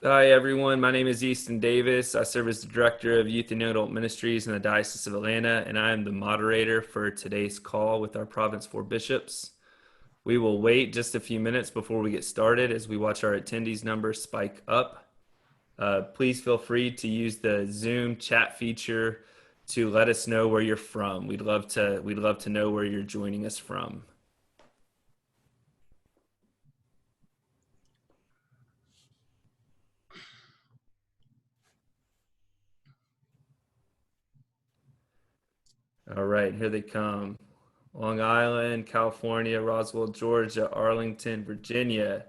Hi, everyone. My name is Easton Davis. I serve as the Director of Youth and Adult Ministries in the Diocese of Atlanta, and I am the moderator for today's call with our Province 4 bishops. We will wait just a few minutes before we get started as we watch our attendees number spike up. Please feel free to use the Zoom chat feature to let us know where you're from. We'd love to know where you're joining us from. All right, here they come. Long Island, California, Roswell, Georgia, Arlington, Virginia,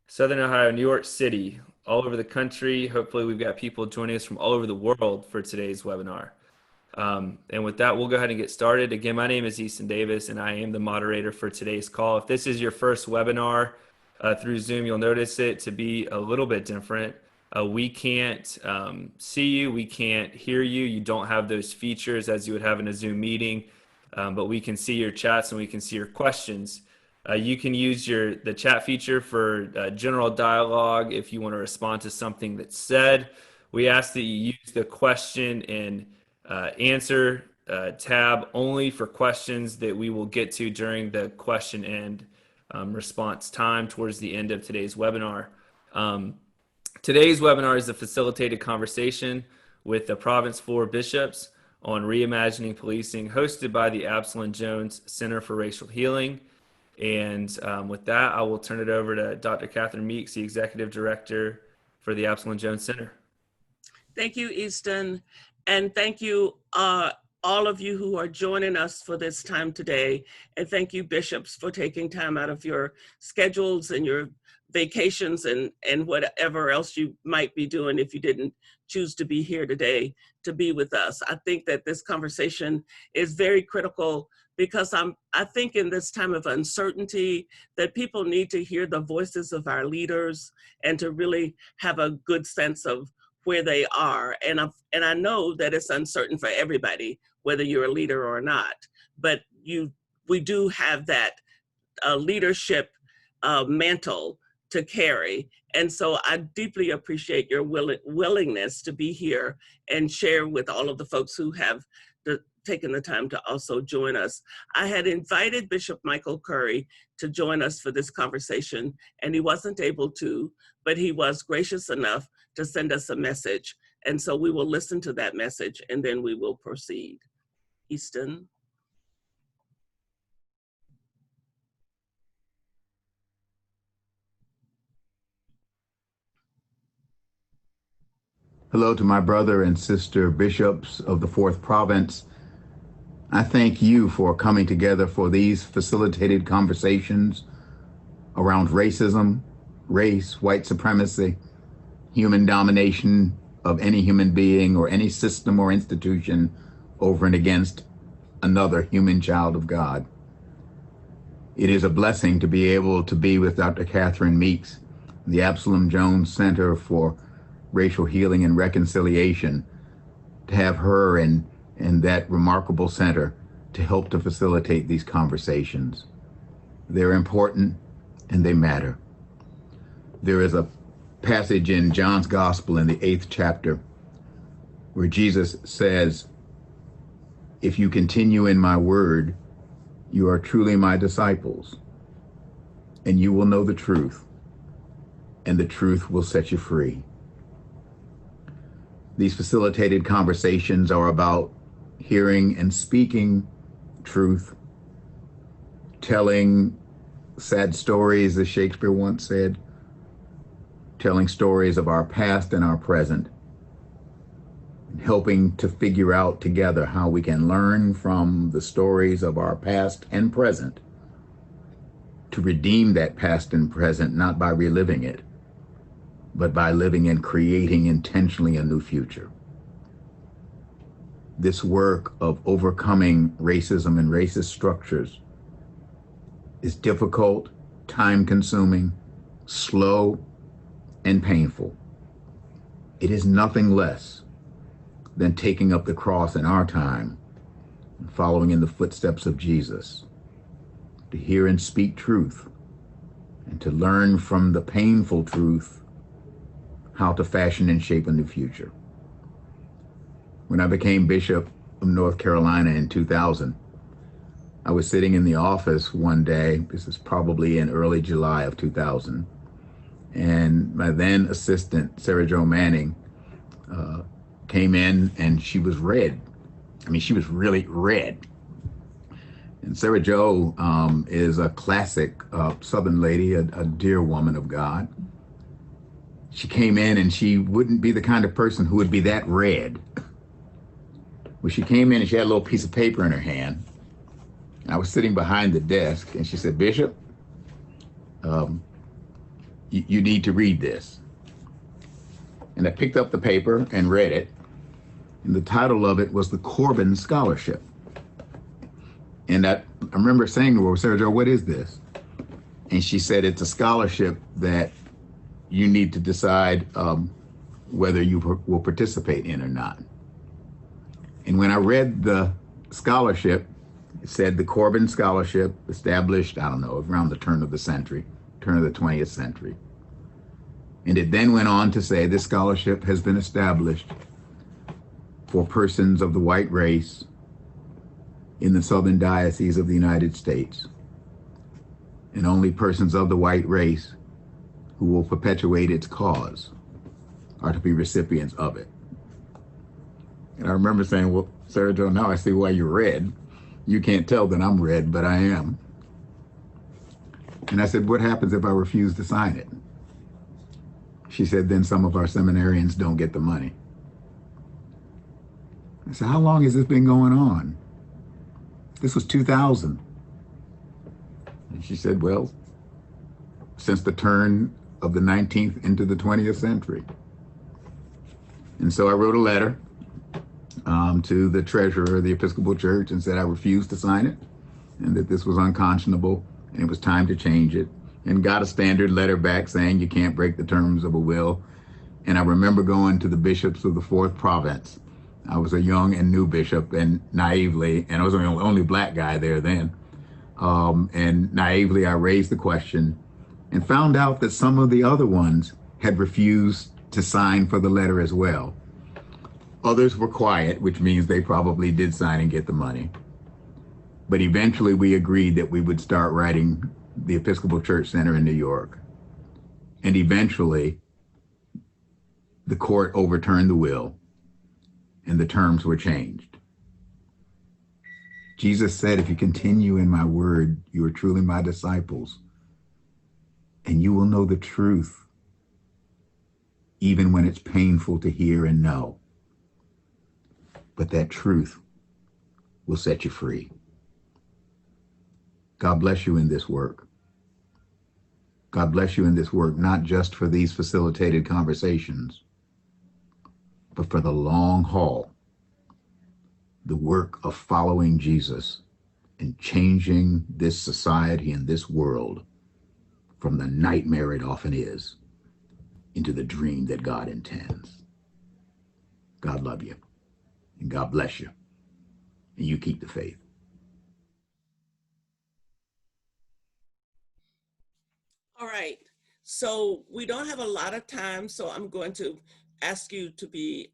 Southern Ohio, New York City, all over the country. Hopefully, we've got people joining us from all over the world for today's webinar. And with that, we'll go ahead and get started. Again, my name is Easton Davis, and I am the moderator for today's call. If this is your first webinar through Zoom, you'll notice it to be a little bit different. We can't see you, we can't hear you. You don't have those features as you would have in a Zoom meeting, but we can see your chats and we can see your questions. You can use the chat feature for general dialogue if you want to respond to something that's said. We ask that you use the question and answer tab only for questions that we will get to during the question and response time towards the end of today's webinar. Today's webinar is a facilitated conversation with the Province 4 bishops on Reimaging Policing, hosted by the Absalom Jones Center for Racial Healing. And with that, I will turn it over to Dr. Catherine Meeks, the Executive Director for the Absalom Jones Center. Thank you, Easton. And thank you, all of you who are joining us for this time today. And thank you, bishops, for taking time out of your schedules and your vacations and whatever else you might be doing if you didn't choose to be here today to be with us. I think that this conversation is very critical because I think in this time of uncertainty that people need to hear the voices of our leaders and to really have a good sense of where they are. And I know that it's uncertain for everybody, whether you're a leader or not, but we do have that leadership mantle to carry. And so I deeply appreciate your willingness to be here and share with all of the folks who have taken the time to also join us. I had invited Bishop Michael Curry to join us for this conversation, and he wasn't able to, but he was gracious enough to send us a message. And so we will listen to that message and then we will proceed. Easton. Hello to my brother and sister bishops of the 4th Province. I thank you for coming together for these facilitated conversations around racism, race, white supremacy, human domination of any human being or any system or institution over and against another human child of God. It is a blessing to be able to be with Dr. Catherine Meeks, the Absalom Jones Center for Racial Healing and Reconciliation, to have her and that remarkable center to help to facilitate these conversations. They're important and they matter. There is a passage in John's Gospel in the 8th chapter where Jesus says, "If you continue in my word, you are truly my disciples, and you will know the truth, and the truth will set you free." These facilitated conversations are about hearing and speaking truth, telling sad stories, as Shakespeare once said, telling stories of our past and our present, and helping to figure out together how we can learn from the stories of our past and present to redeem that past and present, not by reliving it, but by living and creating intentionally a new future. This work of overcoming racism and racist structures is difficult, time-consuming, slow, and painful. It is nothing less than taking up the cross in our time and following in the footsteps of Jesus, to hear and speak truth, and to learn from the painful truth how to fashion and shape a new future. When I became Bishop of North Carolina in 2000, I was sitting in the office one day, this is probably in early July of 2000, and my then assistant, Sarah Jo Manning, came in and she was red. I mean, she was really red. And Sarah Jo is a classic Southern lady, a dear woman of God. She came in and she wouldn't be the kind of person who would be that red. Well, she came in and she had a little piece of paper in her hand. I was sitting behind the desk and she said, "Bishop, you need to read this." And I picked up the paper and read it. And the title of it was the Corbin Scholarship. And I remember saying to her, "Sarah Jo, what is this?" And she said, "It's a scholarship that you need to decide whether you will participate in or not." And when I read the scholarship, it said the Corbin Scholarship, established, I don't know, around the turn of the century, turn of the 20th century. And it then went on to say this scholarship has been established for persons of the white race in the Southern Dioceses of the United States, and only persons of the white race who will perpetuate its cause are to be recipients of it. And I remember saying, "Well, Sarah Jo, now I see why you're red. You can't tell that I'm red, but I am." And I said, "What happens if I refuse to sign it?" She said, "Then some of our seminarians don't get the money." I said, "How long has this been going on?" This was 2000. And she said, "Well, since the turn of the 19th into the 20th century." And so I wrote a letter to the treasurer of the Episcopal Church and said I refused to sign it and that this was unconscionable and it was time to change it, and got a standard letter back saying you can't break the terms of a will. And I remember going to the bishops of the 4th province. I was a young and new bishop, and naively, and I was the only black guy there then, and naively I raised the question and found out that some of the other ones had refused to sign for the letter as well. Others were quiet, which means they probably did sign and get the money. But eventually we agreed that we would start writing the Episcopal Church Center in New York. And eventually the court overturned the will and the terms were changed. Jesus said, "If you continue in my word, you are truly my disciples, and you will know the truth, even when it's painful to hear and know. But that truth will set you free." God bless you in this work. God bless you in this work, not just for these facilitated conversations, but for the long haul, the work of following Jesus and changing this society and this world from the nightmare it often is into the dream that God intends. God love you, and God bless you, and you keep the faith. All right, so we don't have a lot of time, so I'm going to ask you to be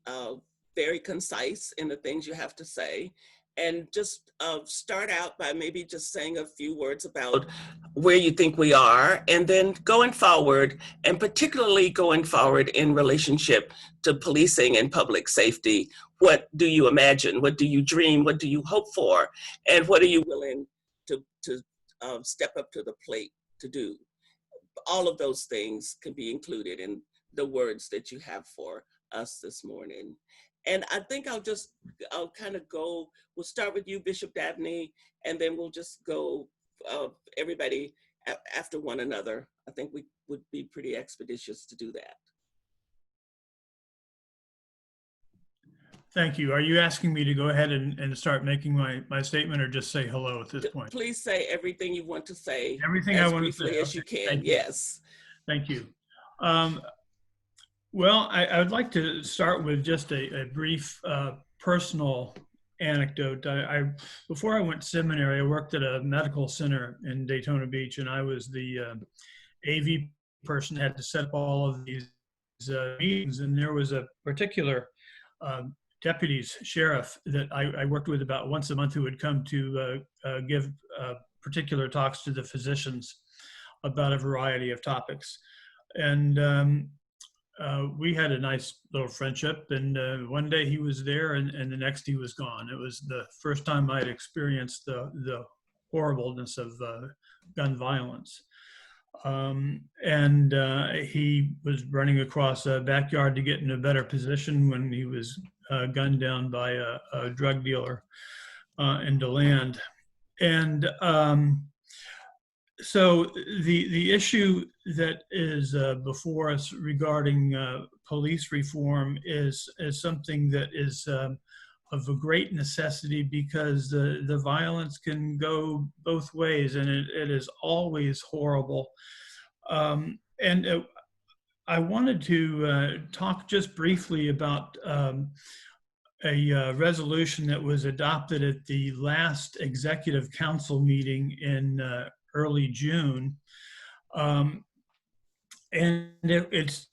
very concise in the things you have to say, and just start out by maybe just saying a few words about where you think we are, and then going forward, and particularly going forward in relationship to policing and public safety. What do you imagine? What do you dream? What do you hope for? And what are you willing to step up to the plate to do? All of those things can be included in the words that you have for us this morning. And I think I'll kind of go, we'll start with you, Bishop Dabney, and then we'll just go everybody after one another. I think we would be pretty expeditious to do that. Thank you. Are you asking me to go ahead and start making my statement, or just say hello at this point? Please say everything you want to say. Everything I want to say. As briefly as you can, yes. Thank you. Well, I would like to start with just a brief personal anecdote. Before I went to seminary, I worked at a medical center in Daytona Beach, and I was the AV person, had to set up all of these meetings, and there was a particular deputy's sheriff that I worked with about once a month who would come to give particular talks to the physicians about a variety of topics. And we had a nice little friendship, and one day he was there and the next he was gone. It was the first time I'd experienced the horribleness of gun violence. He was running across a backyard to get in a better position when he was gunned down by a drug dealer in DeLand. And so the issue that is before us regarding police reform is something that is of a great necessity, because the violence can go both ways, and it is always horrible. I wanted to talk just briefly about a resolution that was adopted at the last Executive Council meeting in early June. It's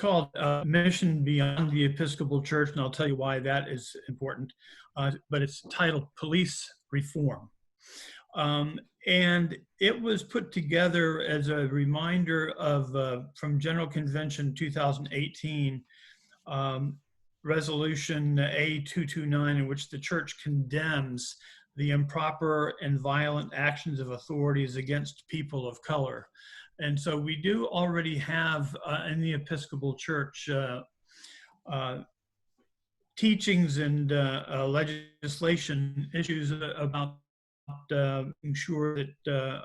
called Mission Beyond the Episcopal Church, and I'll tell you why that is important. But it's titled Police Reform. And it was put together as a reminder of, from General Convention 2018, Resolution A229, in which the church condemns the improper and violent actions of authorities against people of color. And so we do already have in the Episcopal Church teachings and legislation issues about making sure that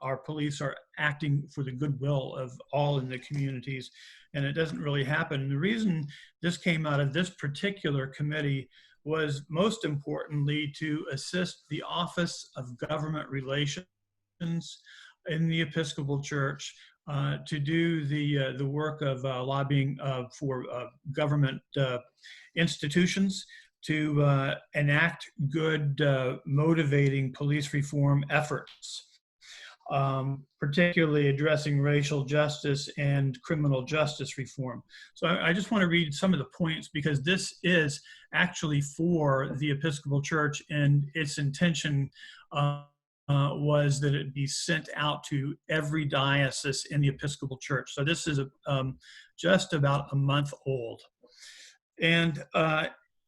our police are acting for the goodwill of all in the communities, and it doesn't really happen. And the reason this came out of this particular committee was most importantly to assist the Office of Government Relations in the Episcopal Church to do the work of lobbying for government institutions to enact good motivating police reform efforts, particularly addressing racial justice and criminal justice reform. So I just want to read some of the points, because this is actually for the Episcopal Church, and its intention was that it be sent out to every diocese in the Episcopal Church. So this is just about a month old. And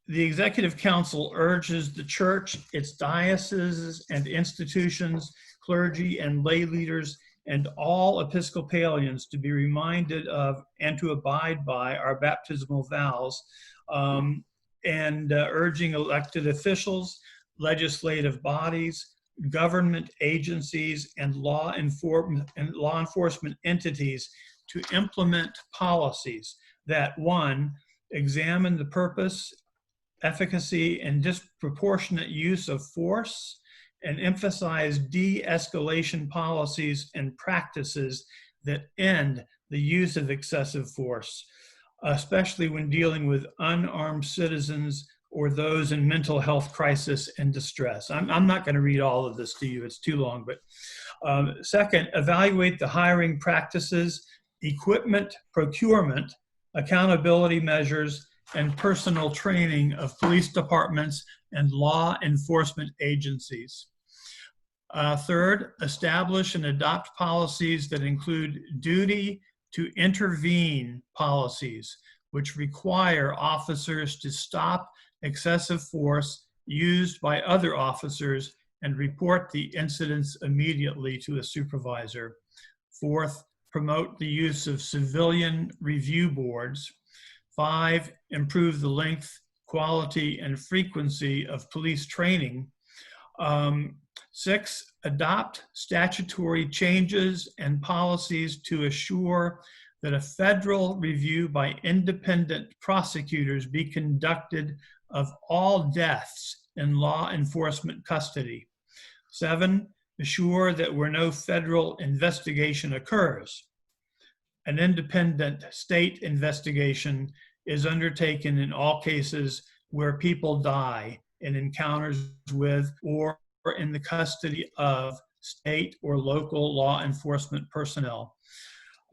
the Executive Council urges the church, its dioceses and institutions, clergy and lay leaders, and all Episcopalians to be reminded of and to abide by our baptismal vows, and urging elected officials, legislative bodies, government agencies, and law enforcement entities to implement policies that, one, examine the purpose, efficacy, and disproportionate use of force, and emphasize de-escalation policies and practices that end the use of excessive force, especially when dealing with unarmed citizens or those in mental health crisis and distress. I'm not going to read all of this to you, it's too long, but second, evaluate the hiring practices, equipment procurement, accountability measures, and personal training of police departments and law enforcement agencies. Third, establish and adopt policies that include duty to intervene policies, which require officers to stop excessive force used by other officers and report the incidents immediately to a supervisor. Fourth, promote the use of civilian review boards. 5, improve the length, quality, and frequency of police training. 6, adopt statutory changes and policies to assure that a federal review by independent prosecutors be conducted of all deaths in law enforcement custody. 7, assure that where no federal investigation occurs, an independent state investigation is undertaken in all cases where people die in encounters with or in the custody of state or local law enforcement personnel.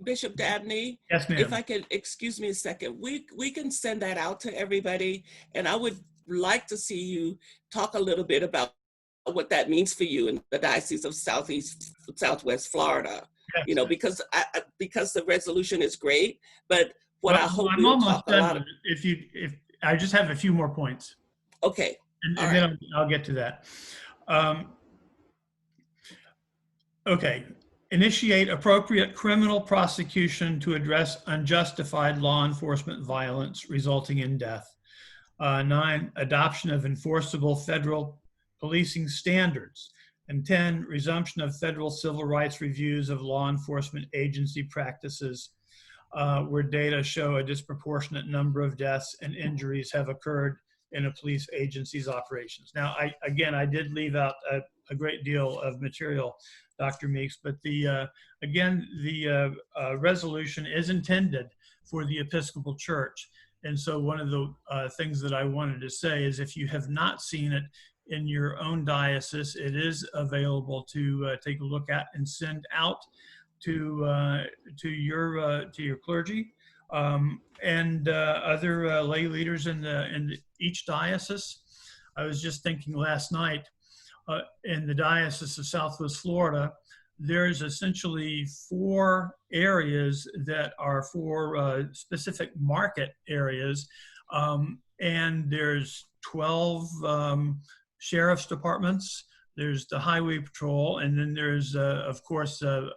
Bishop Dabney, Yes, if ma'am. I could, excuse me a second, we can send that out to everybody, and I would like to see you talk a little bit about what that means for you in the Diocese of Southwest Florida. You know, Yes. because the resolution is great, but what Well, I hope I'm we'll almost talk a done lot with of. it. If I just have a few more points, Okay, all and then right. I'll get to that. Um, okay. Initiate appropriate criminal prosecution to address unjustified law enforcement violence resulting in death. 9, adoption of enforceable federal policing standards. And 10, resumption of federal civil rights reviews of law enforcement agency practices where data show a disproportionate number of deaths and injuries have occurred in a police agency's operations. Now, I did leave out a great deal of material, Dr. Meeks, but the resolution is intended for the Episcopal Church. And so one of the things that I wanted to say is if you have not seen it in your own diocese, it is available to take a look at and send out to your clergy and other lay leaders in each diocese. I was just thinking last night in the Diocese of Southwest Florida, there's essentially 4 areas that are for specific market areas, and there's 12 sheriff's departments. There's the highway patrol, and then there's, of course, a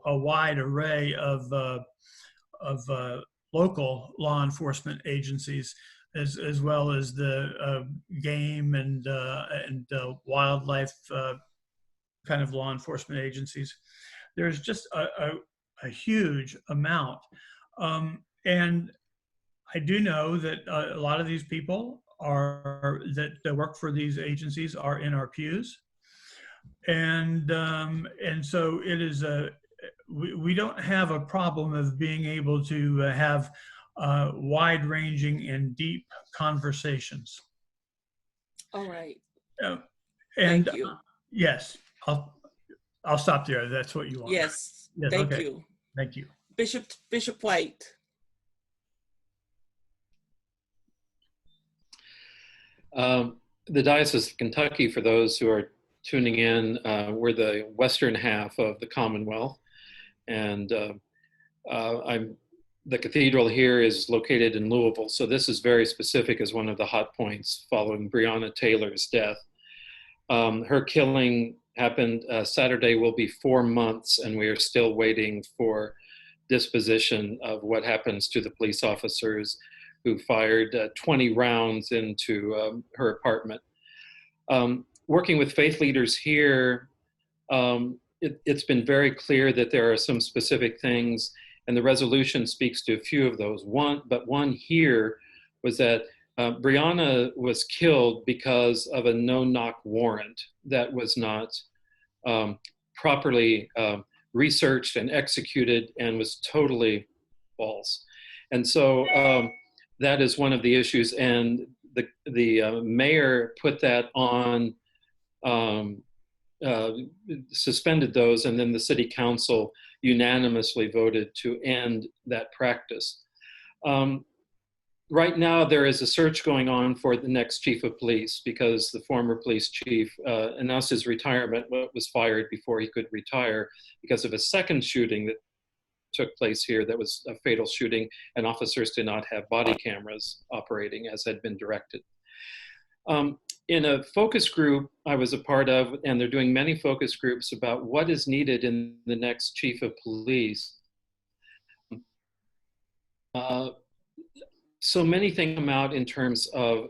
wide array of local law enforcement agencies, as well as the game and wildlife kind of law enforcement agencies. There's just a huge amount. And I do know that a lot of these people that work for these agencies are in our pews. And so it is we don't have a problem of being able to have wide-ranging and deep conversations. All right. And Thank you. yes, I'll stop there. That's what you want. Yes, Yes, thank okay. you. Thank you. Bishop White. The Diocese of Kentucky, for those who are tuning in, we're the western half of the Commonwealth. And the cathedral here is located in Louisville. So this is very specific as one of the hot points following Breonna Taylor's death. Her killing happened Saturday, will be 4 months, and we are still waiting for disposition of what happens to the police officers who fired 20 rounds into her apartment. Working with faith leaders here, it's been very clear that there are some specific things, and the resolution speaks to a few of those. One here was that Breonna was killed because of a no-knock warrant that was not properly researched and executed and was totally false. And so that is one of the issues, and the mayor put that on, suspended those, and then the city council unanimously voted to end that practice. Right now, there is a search going on for the next chief of police because the former police chief announced his retirement, but was fired before he could retire because of a second shooting that took place here that was a fatal shooting, and officers did not have body cameras operating as had been directed. In a focus group I was a part of, and they're doing many focus groups about what is needed in the next chief of police. So many things come out in terms of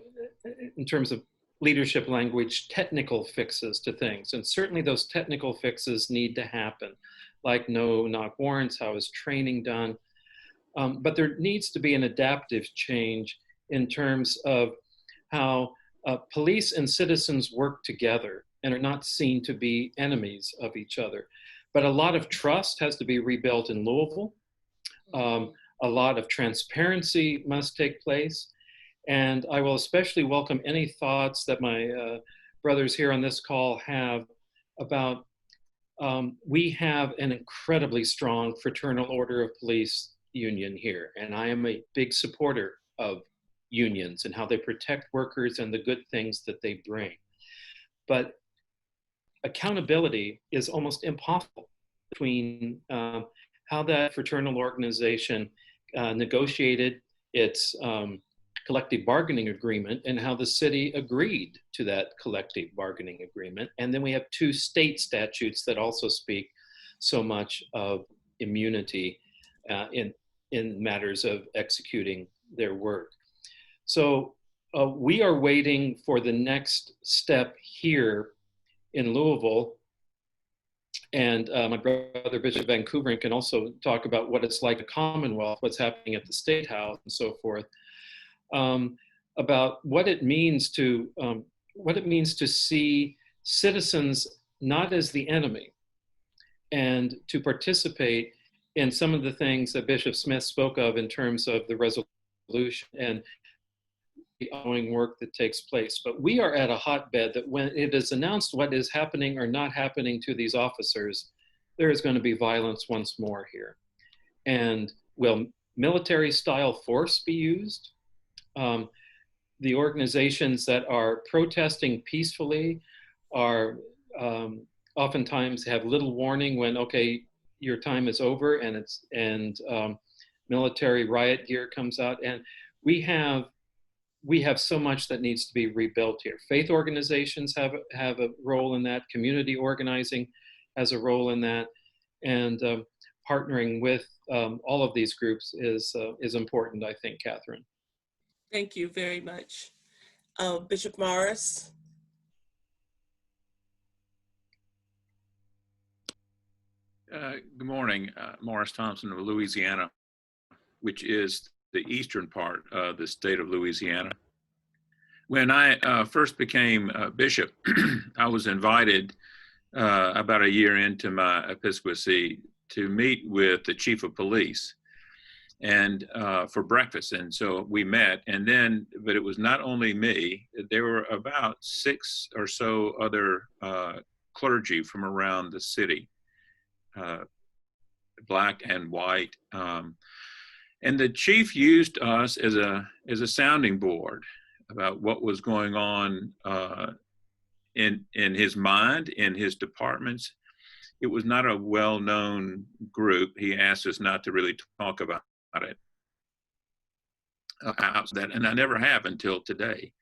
leadership language, technical fixes to things. And certainly those technical fixes need to happen, like no-knock warrants, how is training done? But there needs to be an adaptive change in terms of how police and citizens work together and are not seen to be enemies of each other. But a lot of trust has to be rebuilt in Louisville. A lot of transparency must take place. And I will especially welcome any thoughts that my brothers here on this call have about we have an incredibly strong fraternal order of police union here, and I am a big supporter of unions and how they protect workers and the good things that they bring. But accountability is almost impossible between how that fraternal organization negotiated its collective bargaining agreement and how the city agreed to that collective bargaining agreement. And then we have two state statutes that also speak so much of immunity in matters of executing their work. So we are waiting for the next step here in Louisville. And my brother, Bishop Van Koevering, can also talk about what it's like a Commonwealth, what's happening at the State House and so forth, about what it means to see citizens not as the enemy, and to participate in some of the things that Bishop Smith spoke of in terms of the resolution and the ongoing work that takes place. But we are at a hotbed that when it is announced what is happening or not happening to these officers, there is going to be violence once more here. And will military style force be used? The organizations that are protesting peacefully are oftentimes have little warning when, okay, your time is over, and military riot gear comes out. And we have so much that needs to be rebuilt here. Faith organizations have a role in that. Community organizing has a role in that. And partnering with all of these groups is important, I think, Catherine. Thank you very much. Bishop Morris. Good morning, Morris Thompson of Louisiana, which is the eastern part of the state of Louisiana. When I first became bishop, I was invited about a year into my episcopacy to meet with the chief of police and for breakfast. And so we met, and then, but it was not only me, there were about 6 or so other clergy from around the city, black and white. And the chief used us as a sounding board about what was going on in his mind, in his departments. It was not a well-known group. He asked us not to really talk about it. And I never have until today.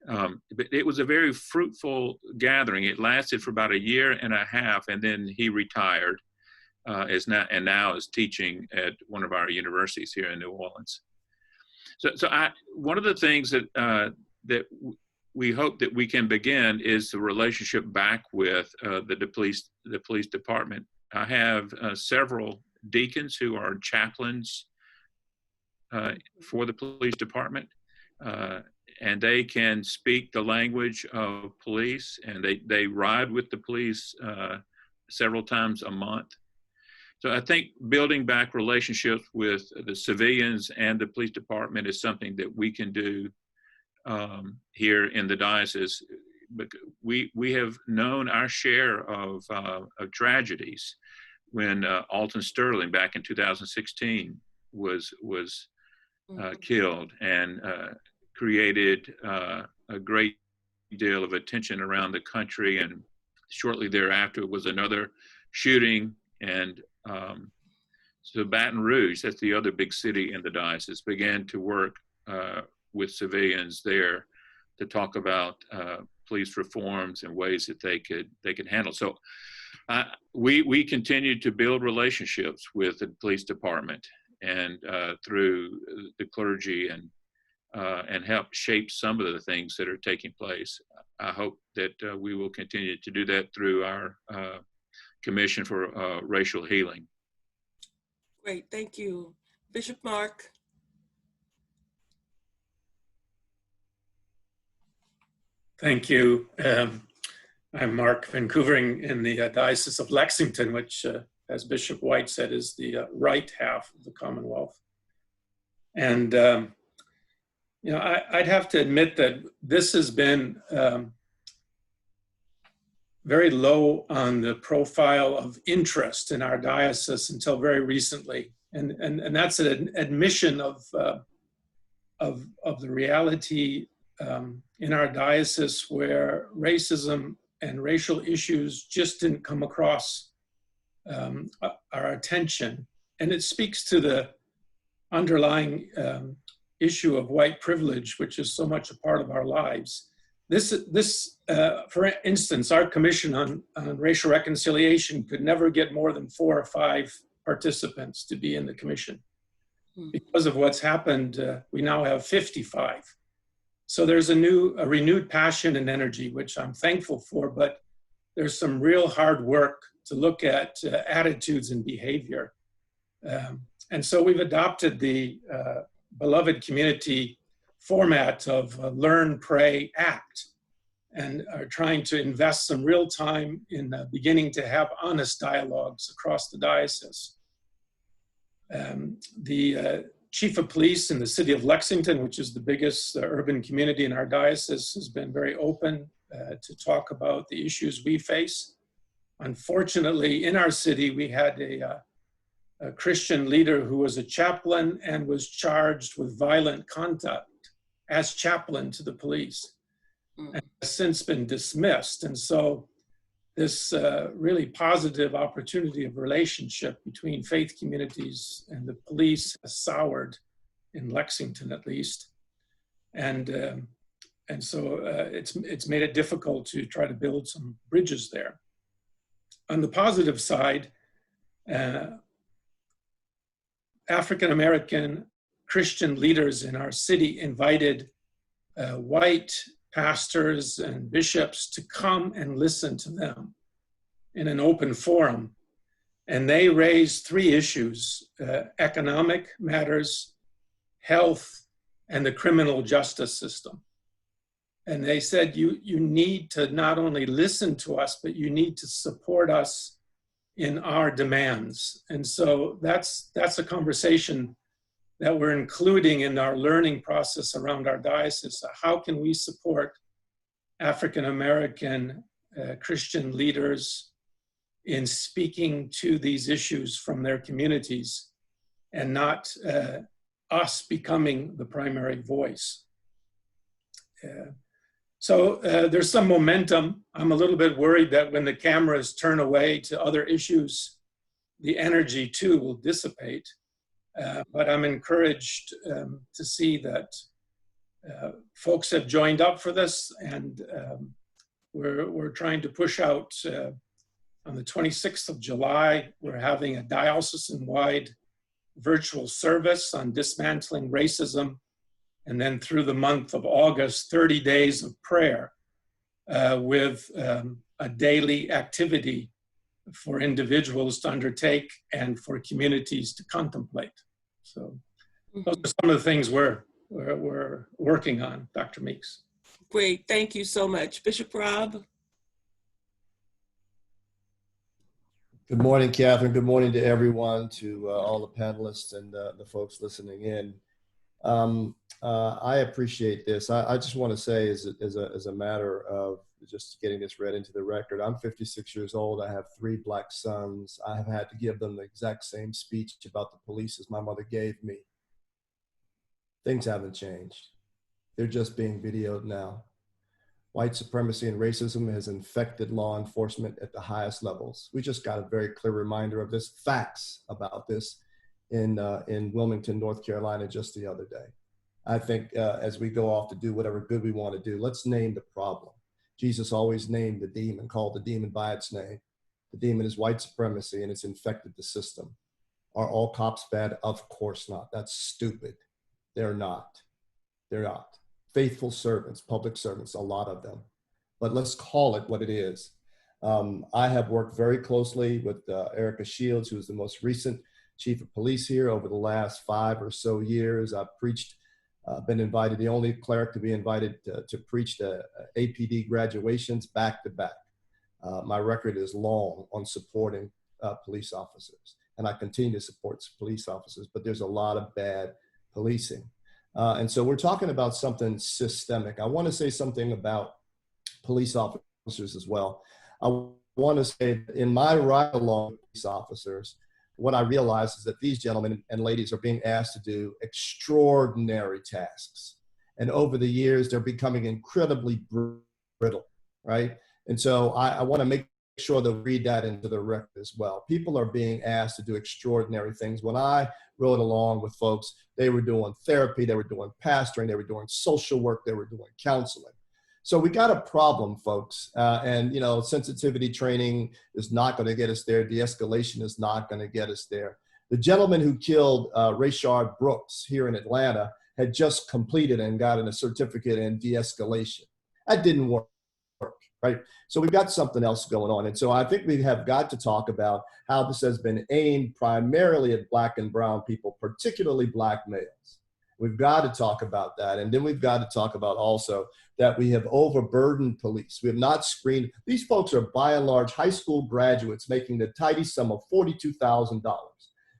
But it was a very fruitful gathering. It lasted for about 1.5 years, and then he retired. Now is teaching at one of our universities here in New Orleans. So one of the things that we hope that we can begin is the relationship back with the police department. I have several deacons who are chaplains for the police department, and they can speak the language of police, and they ride with the police several times a month. So I think building back relationships with the civilians and the police department is something that we can do here in the diocese. We have known our share of tragedies. When Alton Sterling back in 2016 was killed, and created a great deal of attention around the country. And shortly thereafter was another shooting, and so Baton Rouge, that's the other big city in the diocese, began to work with civilians there to talk about police reforms and ways that they could handle. So we continue to build relationships with the police department and through the clergy, and help shape some of the things that are taking place. I hope that we will continue to do that through our Commission for Racial Healing. Great, thank you. Bishop Mark. Thank you. I'm Mark Van Koevering in the Diocese of Lexington, which, as Bishop White said, is the right half of the Commonwealth. And you know, I'd have to admit that this has been very low on the profile of interest in our diocese until very recently. And that's an admission of the reality in our diocese, where racism and racial issues just didn't come across our attention. And it speaks to the underlying issue of white privilege, which is so much a part of our lives. For instance, our Commission on Racial Reconciliation could never get more than 4 or 5 participants to be in the commission. Because of what's happened, we now have 55. So there's a renewed passion and energy, which I'm thankful for, but there's some real hard work to look at attitudes and behavior. And so we've adopted the beloved community format of learn, pray, act, and are trying to invest some real time in beginning to have honest dialogues across the diocese. The chief of police in the city of Lexington, which is the biggest urban community in our diocese, has been very open to talk about the issues we face. Unfortunately, in our city, we had a Christian leader who was a chaplain and was charged with violent conduct as chaplain to the police, and has since been dismissed. And so this really positive opportunity of relationship between faith communities and the police has soured in Lexington, at least. And so it's made it difficult to try to build some bridges there. On the positive side, African-American Christian leaders in our city invited white pastors and bishops to come and listen to them in an open forum. And they raised 3 issues: economic matters, health, and the criminal justice system. And they said, you need to not only listen to us, but you need to support us in our demands. And so that's a conversation that we're including in our learning process around our diocese. How can we support African-American Christian leaders in speaking to these issues from their communities, and not us becoming the primary voice? So there's some momentum. I'm a little bit worried that when the cameras turn away to other issues, the energy too will dissipate. But I'm encouraged to see that folks have joined up for this, and we're trying to push out. On the 26th of July, we're having a diocesan-wide virtual service on dismantling racism. And then through the month of August, 30 days of prayer with a daily activity for individuals to undertake and for communities to contemplate. So those are some of the things we're working on, Dr. Meeks. Great, thank you so much. Bishop Rob? Good morning, Catherine. Good morning to everyone, to all the panelists and the folks listening in. I appreciate this. I just want to say, as a matter of just getting this read into the record, I'm 56 years old. I have 3 Black sons. I have had to give them the exact same speech about the police as my mother gave me. Things haven't changed. They're just being videoed now. White supremacy and racism has infected law enforcement at the highest levels. We just got a very clear reminder of this, facts about this in Wilmington, North Carolina, just the other day. I think as we go off to do whatever good we want to do, let's name the problem. Jesus always named the demon, called the demon by its name. The demon is white supremacy, and it's infected the system. Are all cops bad? Of course not. That's stupid. They're not. They're not. Faithful servants, public servants, a lot of them. But let's call it what it is. I have worked very closely with Erica Shields, who is the most recent chief of police here over the last 5 or so years. I've preached, been invited, the only cleric to be invited to preach the APD graduations back to back. My record is long on supporting police officers, and I continue to support police officers, but there's a lot of bad policing. And so we're talking about something systemic. I want to say something about police officers officers as well. I want to say that in my ride along with police officers, what I realize is that these gentlemen and ladies are being asked to do extraordinary tasks. And over the years, they're becoming incredibly brittle, right? And so I want to make sure to read that into the record as well. People are being asked to do extraordinary things. When I rode along with folks, they were doing therapy, they were doing pastoring, they were doing social work, they were doing counseling. So we got a problem, folks. And, you know, sensitivity training is not going to get us there. De-escalation is not going to get us there. The gentleman who killed Rayshard Brooks here in Atlanta had just completed and gotten a certificate in de-escalation. That didn't work, right? So we've got something else going on. And so I think we have got to talk about how this has been aimed primarily at Black and brown people, particularly Black males. We've got to talk about that. And then we've got to talk about also that we have overburdened police. We have not screened. These folks are by and large high school graduates making the tidy sum of $42,000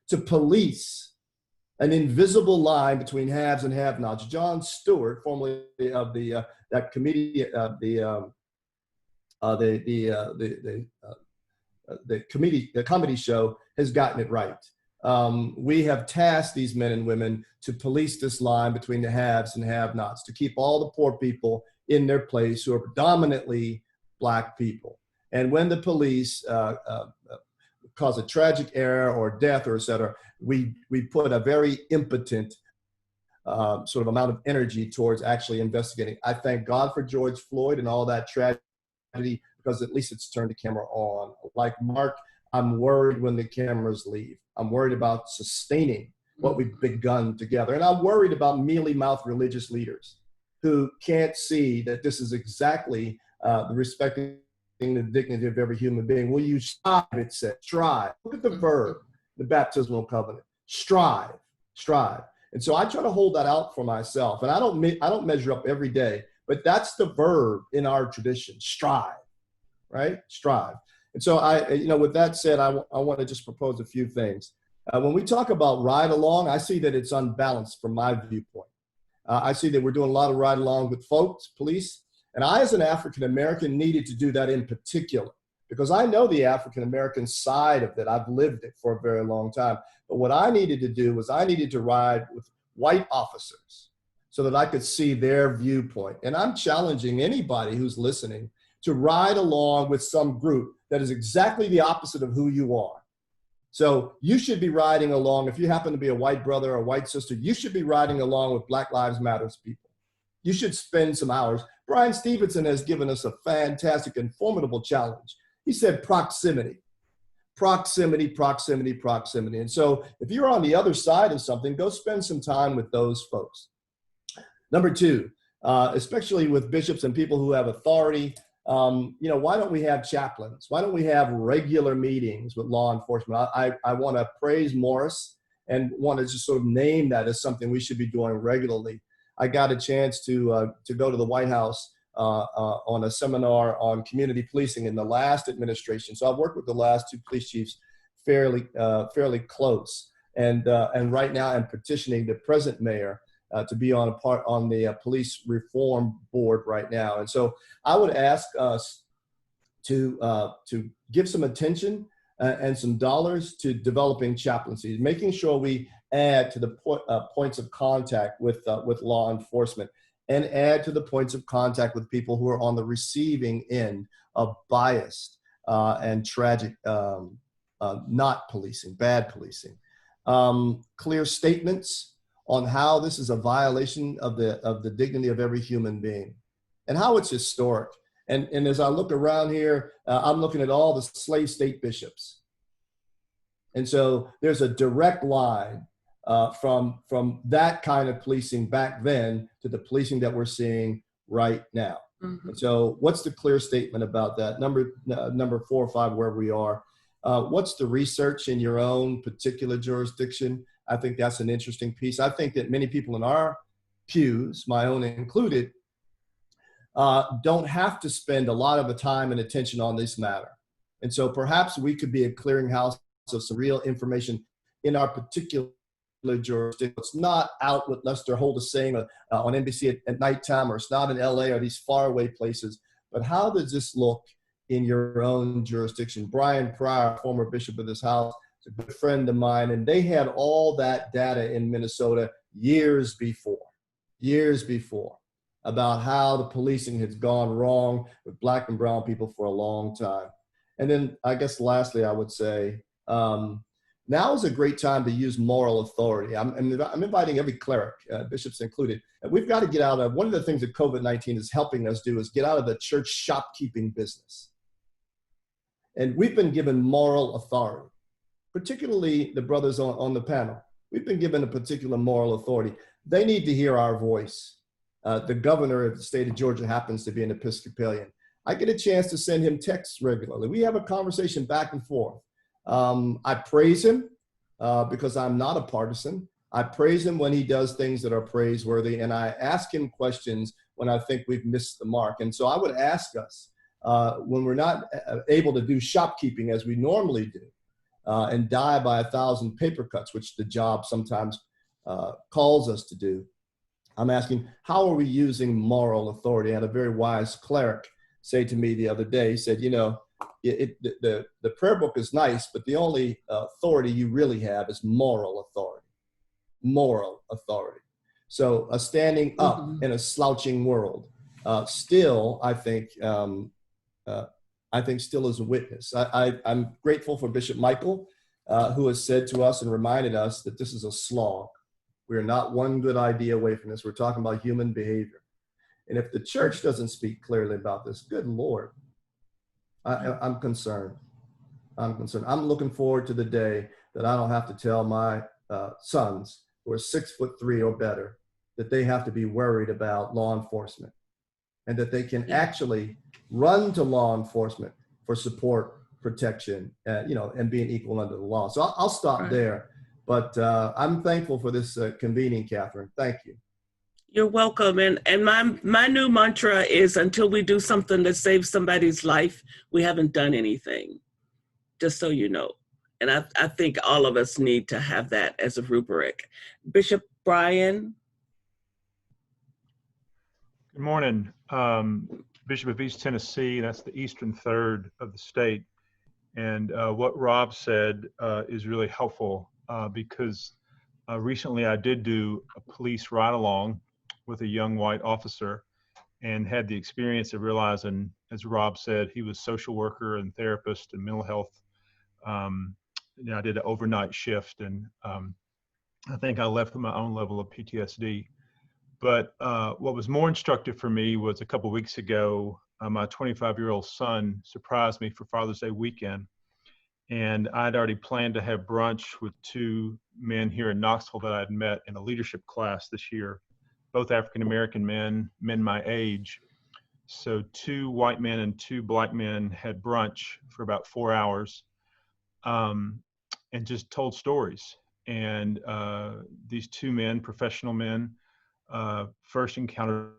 to police an invisible line between haves and have-nots. Jon Stewart, formerly of the that committee, the comedy show, has gotten it right. We have tasked these men and women to police this line between the haves and have-nots, to keep all the poor people in their place who are predominantly Black people. And when the police cause a tragic error or death or et cetera, we put a very impotent sort of amount of energy towards actually investigating. I thank God for George Floyd and all that tragedy, because at least it's turned the camera on. Like Mark, I'm worried when the cameras leave. I'm worried about sustaining what we've begun together. And I'm worried about mealy-mouthed religious leaders who can't see that this is exactly the respecting the dignity of every human being. Will you strive, it says, strive. Look at the verb, the baptismal covenant. Strive, strive. And so I try to hold that out for myself. And I don't measure up every day, but that's the verb in our tradition, strive, right? Strive. And so with that said, I want to just propose a few things. When we talk about ride along, I see that it's unbalanced from my viewpoint. I see that we're doing a lot of ride along with folks, police, and I, as an African-American, needed to do that in particular, because I know the African-American side of it. I've lived it for a very long time. But what I needed to do was I needed to ride with white officers so that I could see their viewpoint. And I'm challenging anybody who's listening to ride along with some group that is exactly the opposite of who you are. So you should be riding along. If you happen to be a white brother or a white sister, you should be riding along with Black Lives Matter people. You should spend some hours. Brian Stevenson has given us a fantastic and formidable challenge. He said proximity, proximity, proximity, proximity. And so if you're on the other side of something, go spend some time with those folks. Number two, especially with bishops and people who have authority, why don't we have chaplains? Why don't we have regular meetings with law enforcement? I want to praise Morris and want to just sort of name that as something we should be doing regularly. I got a chance to go to the White House on a seminar on community policing in the last administration. So I've worked with the last two police chiefs fairly close, and right now I'm petitioning the present mayor to be on the police reform board right now. And so I would ask us to give some attention and some dollars to developing chaplaincies, making sure we add to the points of contact with law enforcement, and add to the points of contact with people who are on the receiving end of biased and tragic not policing, bad policing. Clear statements on how this is a violation of the dignity of every human being, and how it's historic. And as I look around here, I'm looking at all the slave state bishops. And so there's a direct line from that kind of policing back then to the policing that we're seeing right now. Mm-hmm. And so what's the clear statement about that? Number 4 or 5, where we are. What's the research in your own particular jurisdiction? I think that's an interesting piece. I think that many people in our pews, my own included, don't have to spend a lot of the time and attention on this matter. And so perhaps we could be a clearinghouse of some real information in our particular jurisdiction. It's not out with Lester Holdis saying on NBC at nighttime, or it's not in LA or these faraway places, but how does this look in your own jurisdiction? Brian Pryor, former bishop of this house, is a good friend of mine, and they had all that data in Minnesota years before, about how the policing has gone wrong with Black and brown people for a long time. And then I guess lastly, I would say, now is a great time to use moral authority. I'm inviting every cleric, bishops included. And we've got to get out of, one of the things that COVID-19 is helping us do is get out of the church shopkeeping business. And we've been given moral authority, particularly the brothers on the panel. We've been given a particular moral authority. They need to hear our voice. The governor of the state of Georgia happens to be an Episcopalian. I get a chance to send him texts regularly. We have a conversation back and forth. I praise him because I'm not a partisan. I praise him when he does things that are praiseworthy, and I ask him questions when I think we've missed the mark. And so I would ask us, when we're not able to do shopkeeping as we normally do, and die by 1,000 paper cuts, which the job sometimes calls us to do, I'm asking, how are we using moral authority? I had a very wise cleric say to me the other day, he said, you know, the prayer book is nice, but the only authority you really have is moral authority. Moral authority. So a standing up in a slouching world, still, I think still is a witness. I'm grateful for Bishop Michael, who has said to us and reminded us that this is a slog. We are not one good idea away from this. We're talking about human behavior. And if the church doesn't speak clearly about this, good Lord, I'm concerned. I'm looking forward to the day that I don't have to tell my sons who are 6'3" or better that they have to be worried about law enforcement, and that they can actually run to law enforcement for support, protection, and being equal under the law. So I'll stop there. But I'm thankful for this convening, Catherine. Thank you. You're welcome. And my new mantra is, until we do something that saves somebody's life, we haven't done anything, just so you know. And I think all of us need to have that as a rubric. Bishop Brian. Good morning. Bishop of East Tennessee, that's the eastern third of the state. And what Rob said is really helpful because recently I did do a police ride-along with a young white officer and had the experience of realizing, as Rob said, he was social worker and therapist and mental health. I did an overnight shift, and I think I left with my own level of PTSD. But what was more instructive for me was a couple of weeks ago, my 25-year-old son surprised me for Father's Day weekend. And I'd already planned to have brunch with two men here in Knoxville that I'd met in a leadership class this year, both African-American men my age. So 2 white men and 2 black men had brunch for about 4 hours and just told stories. And these 2 men, professional men, first encountered.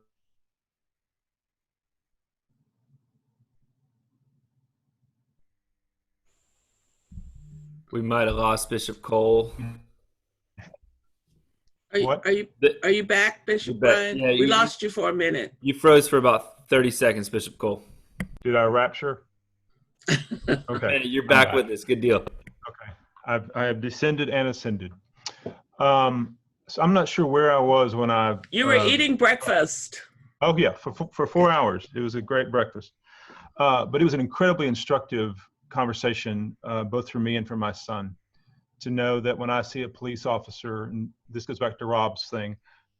We might have lost Bishop Cole. Are you back, Bishop Brian? Yeah, we lost you for a minute. You froze for about 30 seconds, Bishop Cole. Did I rapture? Okay. You're back with us. Good deal. Okay. I have descended and ascended. So I'm not sure where I was when You were eating breakfast. Oh yeah, for 4 hours. It was a great breakfast. But it was an incredibly instructive conversation, both for me and for my son, to know that when I see a police officer, and this goes back to Rob's thing,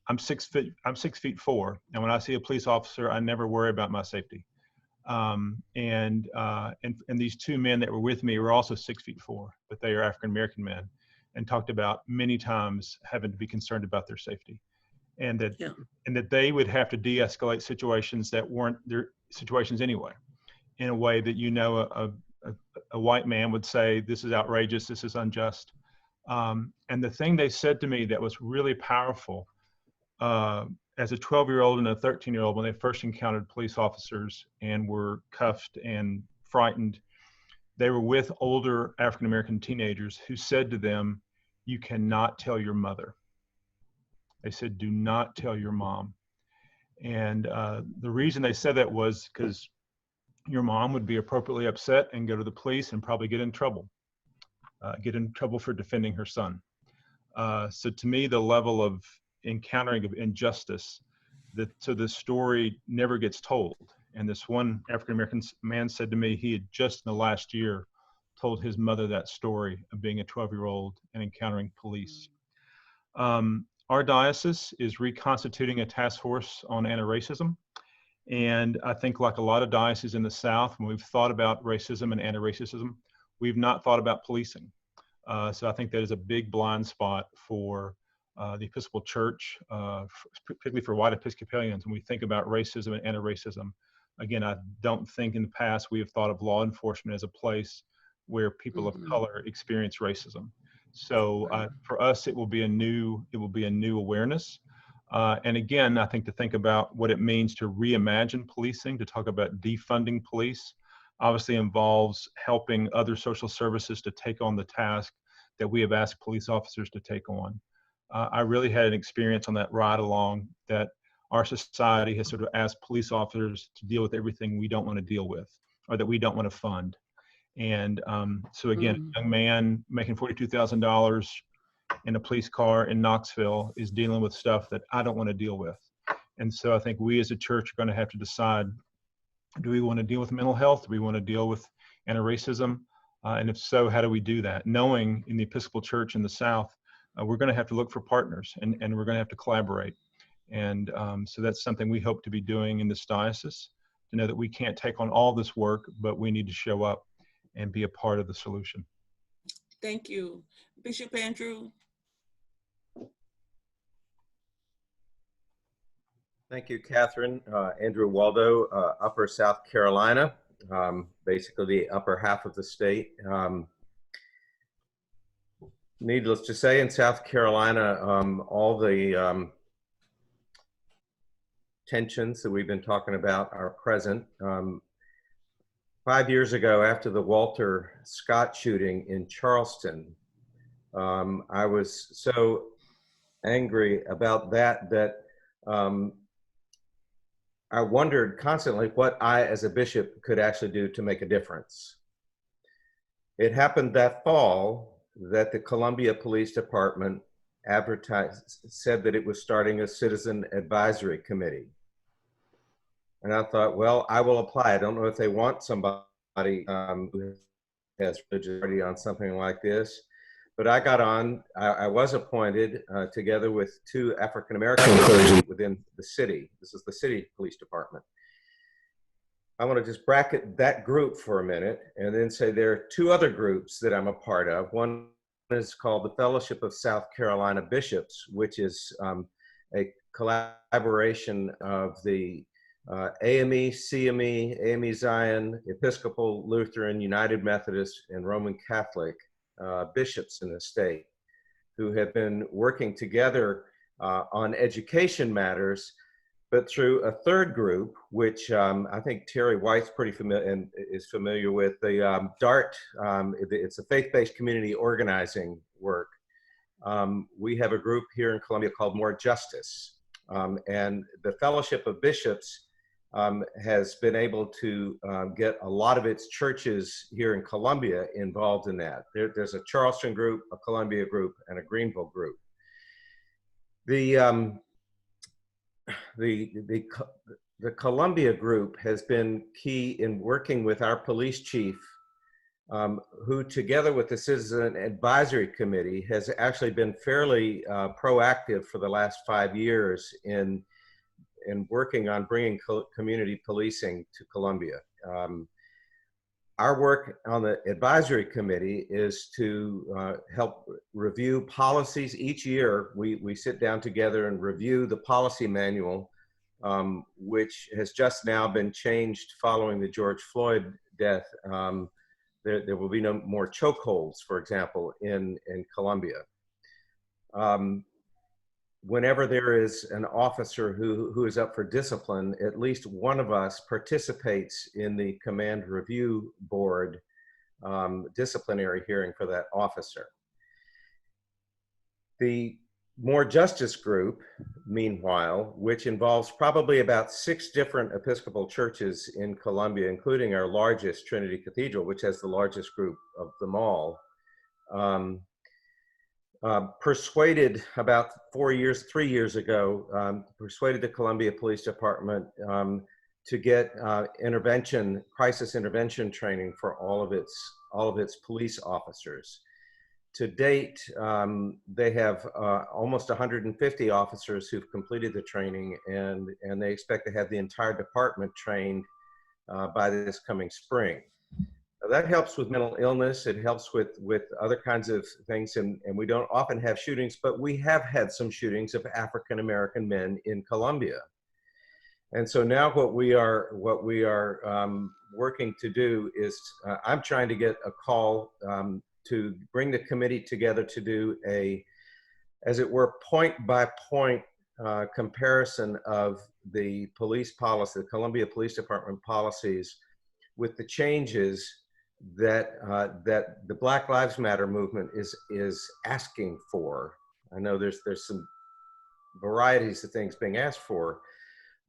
I'm 6'4", and when I see a police officer, I never worry about my safety. And these 2 men that were with me were also 6'4", but they are African American men, and talked about many times having to be concerned about their safety, and that they would have to de-escalate situations that weren't their situations anyway, in a way that a white man would say, this is outrageous, this is unjust. And the thing they said to me that was really powerful, as a 12-year-old and a 13-year-old, when they first encountered police officers and were cuffed and frightened, they were with older African-American teenagers who said to them, you cannot tell your mother. They said, do not tell your mom. And the reason they said that was because your mom would be appropriately upset and go to the police and probably get in trouble for defending her son. So to me, the level of encountering of injustice, so this story never gets told. And this one African-American man said to me, he had just in the last year told his mother that story of being a 12-year-old and encountering police. Our diocese is reconstituting a task force on anti-racism. And I think like a lot of dioceses in the South, when we've thought about racism and anti-racism, we've not thought about policing. So I think that is a big blind spot for the Episcopal Church, particularly for white Episcopalians. When we think about racism and anti-racism, again, I don't think in the past we have thought of law enforcement as a place where people of color experience racism. So for us, it will be a new awareness. And again, I think to think about what it means to reimagine policing, to talk about defunding police, obviously involves helping other social services to take on the task that we have asked police officers to take on. I really had an experience on that ride along that our society has sort of asked police officers to deal with everything we don't want to deal with or that we don't want to fund. And so again, a young man making $42,000 in a police car in Knoxville is dealing with stuff that I don't want to deal with. And so I think we as a church are going to have to decide, do we want to deal with mental health? Do we want to deal with anti-racism? And if so, how do we do that? Knowing in the Episcopal Church in the South, we're going to have to look for partners and we're going to have to collaborate. And so that's something we hope to be doing in this diocese, to know that we can't take on all this work, but we need to show up and be a part of the solution. Thank you. Bishop Andrew. Thank you, Catherine. Andrew Waldo, Upper South Carolina, basically the upper half of the state. Needless to say, in South Carolina, all the tensions that we've been talking about are present. 5 years ago, after the Walter Scott shooting in Charleston, I was so angry about that I wondered constantly what I, as a bishop, could actually do to make a difference. It happened that fall that the Columbia Police Department said that it was starting a citizen advisory committee. And I thought, well, I will apply. I don't know if they want somebody who has religious authority on something like this, but I got on. I was appointed together with 2 African-American clergy within the city. This is the city police department. I want to just bracket that group for a minute and then say there are 2 other groups that I'm a part of. One is called the Fellowship of South Carolina Bishops, which is a collaboration of the AME, CME, AME Zion, Episcopal, Lutheran, United Methodist, and Roman Catholic bishops in the state who have been working together on education matters, but through a third group, which I think Terry White's pretty familiar and is familiar with, the DART. It's a faith-based community organizing work. We have a group here in Columbia called More Justice, and the Fellowship of Bishops has been able to get a lot of its churches here in Columbia involved in that. There's a Charleston group, a Columbia group, and a Greenville group. The Columbia group has been key in working with our police chief, who together with the Citizen Advisory Committee has actually been fairly proactive for the last 5 years in working on bringing community policing to Columbia. Our work on the advisory committee is to help review policies. Each year, we sit down together and review the policy manual, which has just now been changed following the George Floyd death. There will be no more chokeholds, for example, in Columbia. Whenever there is an officer who is up for discipline, at least one of us participates in the command review board disciplinary hearing for that officer. The More Justice group, meanwhile, which involves probably about 6 different Episcopal churches in Columbia, including our largest, Trinity Cathedral, which has the largest group of them all, persuaded about 3 years ago, persuaded the Columbia Police Department to get crisis intervention training for all of its police officers. To date, they have almost 150 officers who've completed the training, and they expect to have the entire department trained by this coming spring. That helps with mental illness. It helps with other kinds of things, and we don't often have shootings, but we have had some shootings of African American men in Columbia. And so now what we are working to do is I'm trying to get a call to bring the committee together to do as it were, point-by-point comparison of the police policy, the Columbia Police Department policies, with the changes that the Black Lives Matter movement is asking for. I know there's some varieties of things being asked for,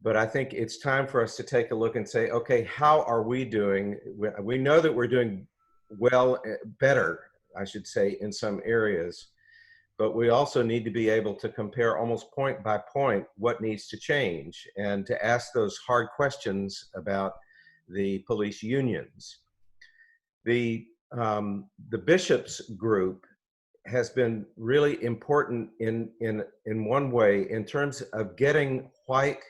but I think it's time for us to take a look and say, okay, how are we doing? We know that we're doing well, better, I should say, in some areas, but we also need to be able to compare almost point by point what needs to change and to ask those hard questions about the police unions. The bishops group has been really important in one way in terms of getting white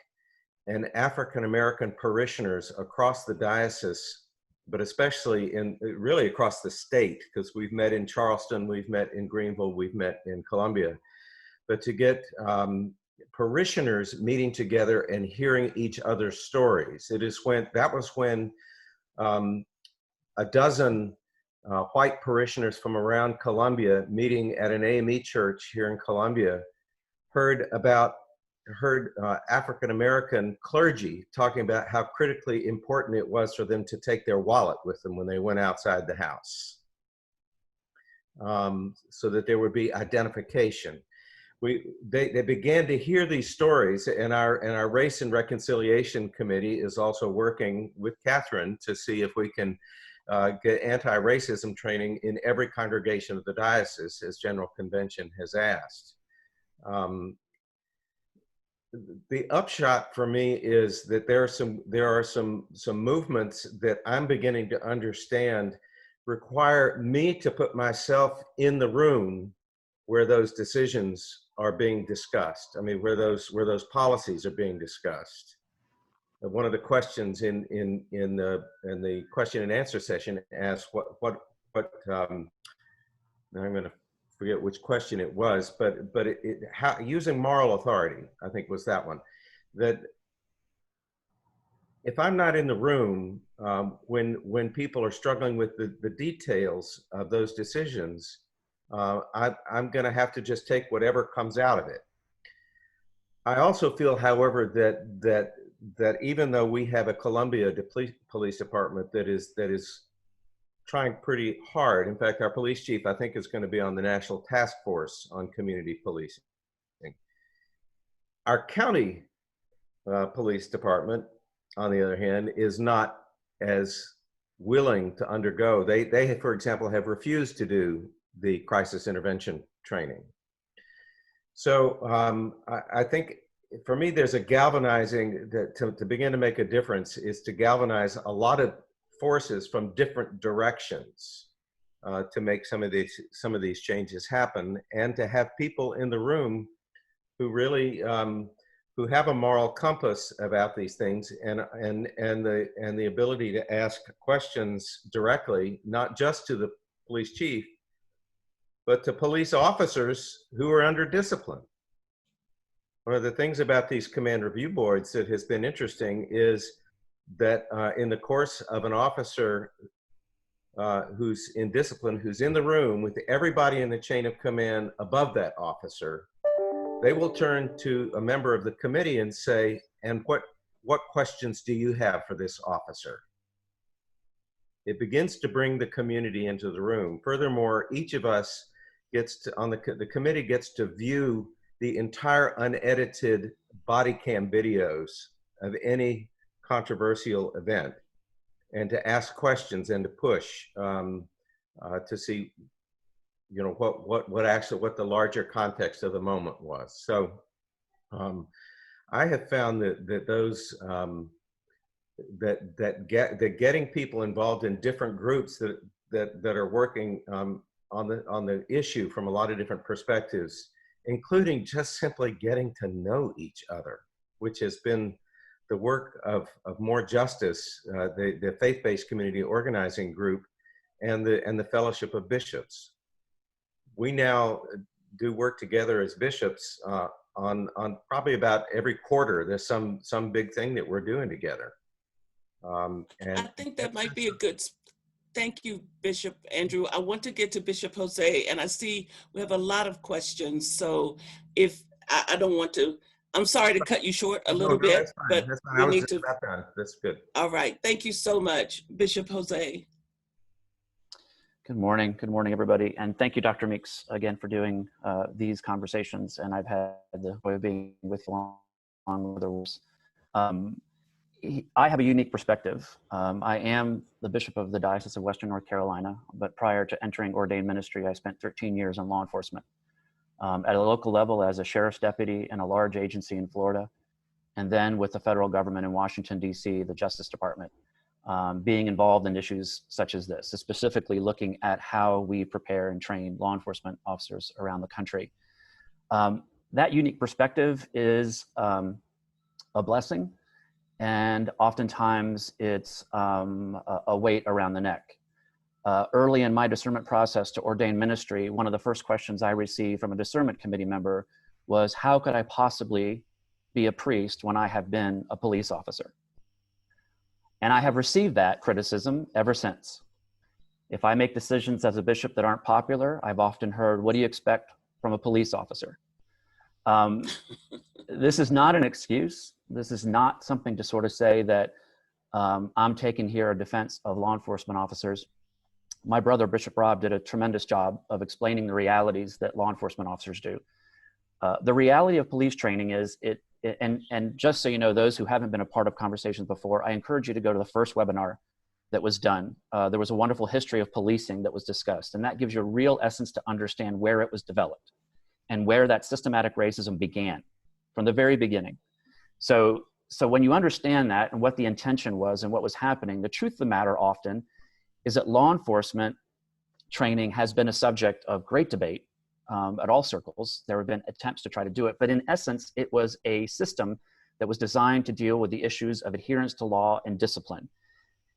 and African American parishioners across the diocese, but especially really across the state, because we've met in Charleston, we've met in Greenville, we've met in Columbia, but to get parishioners meeting together and hearing each other's stories. That was when a dozen white parishioners from around Columbia meeting at an AME church here in Columbia heard African American clergy talking about how critically important it was for them to take their wallet with them when they went outside the house, so that there would be identification. They began to hear these stories, and our Race and Reconciliation Committee is also working with Catherine to see if we can get anti-racism training in every congregation of the diocese, as General Convention has asked. The upshot for me is that there are some movements that I'm beginning to understand require me to put myself in the room where those decisions are being discussed. I mean, where those policies are being discussed. One of the questions in the question and answer session asked what I'm going to forget which question it was, but how using moral authority, I think was that one. That if I'm not in the room when people are struggling with the details of those decisions, I'm going to have to just take whatever comes out of it. I also feel, however, that even though we have a Columbia Police Department that is trying pretty hard. In fact, our police chief, I think, is going to be on the National Task Force on Community Policing. Our county police department, on the other hand, is not as willing to undergo. They, for example, have refused to do the crisis intervention training. So I think for me, there's a galvanizing that to begin to make a difference is to galvanize a lot of forces from different directions to make some of these changes happen, and to have people in the room who really who have a moral compass about these things and the ability to ask questions directly, not just to the police chief, but to police officers who are under discipline. One of the things about these command review boards that has been interesting is that in the course of an officer who's in discipline, who's in the room with everybody in the chain of command above that officer, they will turn to a member of the committee and say, and what questions do you have for this officer? It begins to bring the community into the room. Furthermore, each of us gets to, the committee gets to view the entire unedited body cam videos of any controversial event, and to ask questions and to push to see, you know, what the larger context of the moment was. So I have found that those that getting people involved in different groups that are working on the issue from a lot of different perspectives, including just simply getting to know each other, which has been the work of More Justice, the faith-based community organizing group, and the Fellowship of Bishops. We now do work together as bishops on probably about every quarter. There's some big thing that we're doing together. And I think that might be a good. Thank you, Bishop Andrew. I want to get to Bishop Jose, and I see we have a lot of questions. So if I don't want to, I'm sorry to cut you short a little bit, that's fine. but That's fine. we I was need just to. about done. That's good. All right. Thank you so much, Bishop Jose. Good morning. Good morning, everybody. And thank you, Dr. Meeks, again, for doing these conversations. And I've had the joy of being with you along with others. I have a unique perspective. I am the bishop of the Diocese of Western North Carolina, but prior to entering ordained ministry, I spent 13 years in law enforcement at a local level as a sheriff's deputy in a large agency in Florida, and then with the federal government in Washington, D.C., the Justice Department, being involved in issues such as this, specifically looking at how we prepare and train law enforcement officers around the country. That unique perspective is a blessing. And oftentimes it's a weight around the neck. Early in my discernment process to ordain ministry, one of the first questions I received from a discernment committee member was, how could I possibly be a priest when I have been a police officer? And I have received that criticism ever since. If I make decisions as a bishop that aren't popular, I've often heard, what do you expect from a police officer? This is not an excuse. This is not something to sort of say that I'm taking here a defense of law enforcement officers. My brother, Bishop Rob, did a tremendous job of explaining the realities that law enforcement officers do. The reality of police training is, and just so you know, those who haven't been a part of conversations before, I encourage you to go to the first webinar that was done. There was a wonderful history of policing that was discussed, and that gives you a real essence to understand where it was developed and where that systematic racism began from the very beginning. So when you understand that and what the intention was and what was happening, the truth of the matter often is that law enforcement training has been a subject of great debate at all circles. There have been attempts to try to do it, but in essence, it was a system that was designed to deal with the issues of adherence to law and discipline.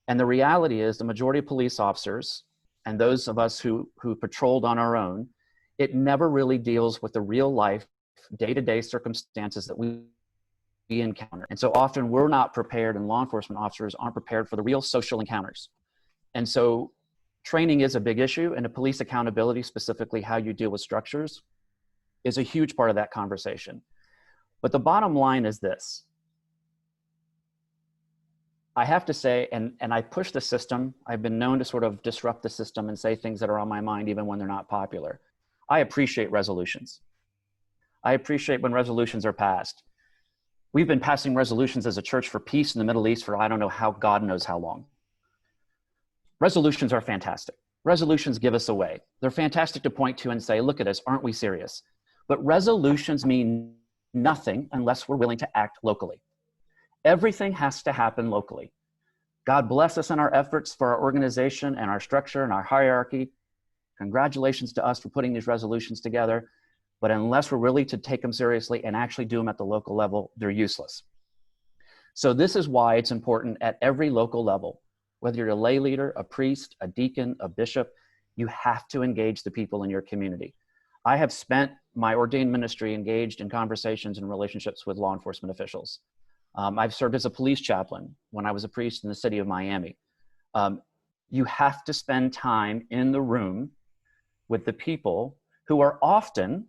And the reality is the majority of police officers and those of us who patrolled on our own, it never really deals with the real life, day-to-day circumstances that we encounter. And so often we're not prepared, and law enforcement officers aren't prepared for the real social encounters. And so training is a big issue, and a police accountability, specifically how you deal with structures, is a huge part of that conversation. But the bottom line is this. I have to say, and I push the system, I've been known to sort of disrupt the system and say things that are on my mind even when they're not popular. I appreciate resolutions. I appreciate when resolutions are passed. We've been passing resolutions as a church for peace in the Middle East for I don't know how, God knows how long. Resolutions are fantastic. Resolutions give us a way. They're fantastic to point to and say, look at us, aren't we serious? But resolutions mean nothing unless we're willing to act locally. Everything has to happen locally. God bless us in our efforts for our organization and our structure and our hierarchy. Congratulations to us for putting these resolutions together. But unless we're really to take them seriously and actually do them at the local level, they're useless. So this is why it's important at every local level, whether you're a lay leader, a priest, a deacon, a bishop, you have to engage the people in your community. I have spent my ordained ministry engaged in conversations and relationships with law enforcement officials. I've served as a police chaplain when I was a priest in the city of Miami. You have to spend time in the room with the people who are often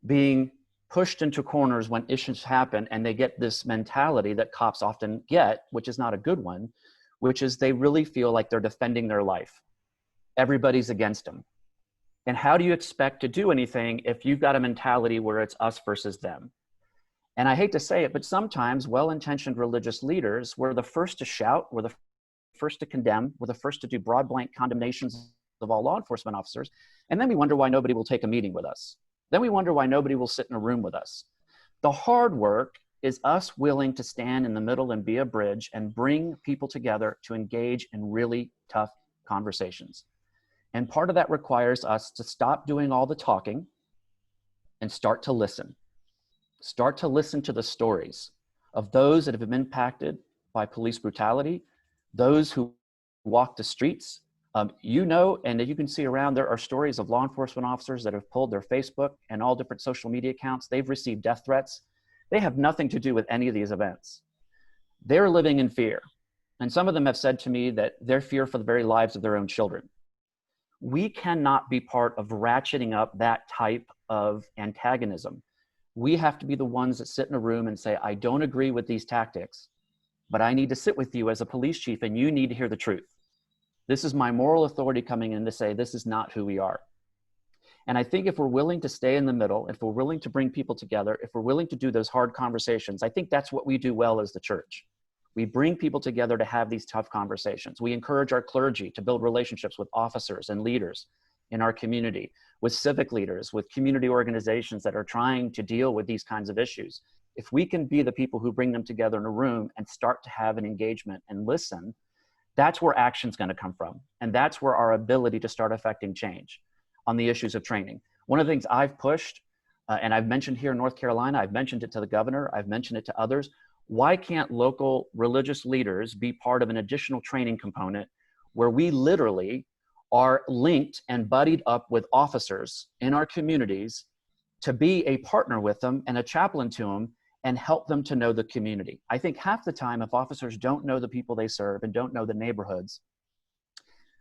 being pushed into corners when issues happen, and they get this mentality that cops often get, which is not a good one, which is they really feel like they're defending their life. Everybody's against them. And how do you expect to do anything if you've got a mentality where it's us versus them? And I hate to say it, but sometimes well-intentioned religious leaders were the first to shout, were the first to condemn, were the first to do broad blank condemnations of all law enforcement officers. And then we wonder why nobody will take a meeting with us. Then we wonder why nobody will sit in a room with us. The hard work is us willing to stand in the middle and be a bridge and bring people together to engage in really tough conversations. And part of that requires us to stop doing all the talking and start to listen. Start to listen to the stories of those that have been impacted by police brutality, those who walk the streets. You know, and you can see around, there are stories of law enforcement officers that have pulled their Facebook and all different social media accounts. They've received death threats. They have nothing to do with any of these events. They're living in fear. And some of them have said to me that they're fear for the very lives of their own children. We cannot be part of ratcheting up that type of antagonism. We have to be the ones that sit in a room and say, I don't agree with these tactics, but I need to sit with you as a police chief and you need to hear the truth. This is my moral authority coming in to say, this is not who we are. And I think if we're willing to stay in the middle, if we're willing to bring people together, if we're willing to do those hard conversations, I think that's what we do well as the church. We bring people together to have these tough conversations. We encourage our clergy to build relationships with officers and leaders in our community, with civic leaders, with community organizations that are trying to deal with these kinds of issues. If we can be the people who bring them together in a room and start to have an engagement and listen, that's where action's going to come from. And that's where our ability to start affecting change on the issues of training. One of the things I've pushed, and I've mentioned here in North Carolina, I've mentioned it to the governor, I've mentioned it to others, why can't local religious leaders be part of an additional training component where we literally are linked and buddied up with officers in our communities to be a partner with them and a chaplain to them and help them to know the community? I think half the time, if officers don't know the people they serve and don't know the neighborhoods,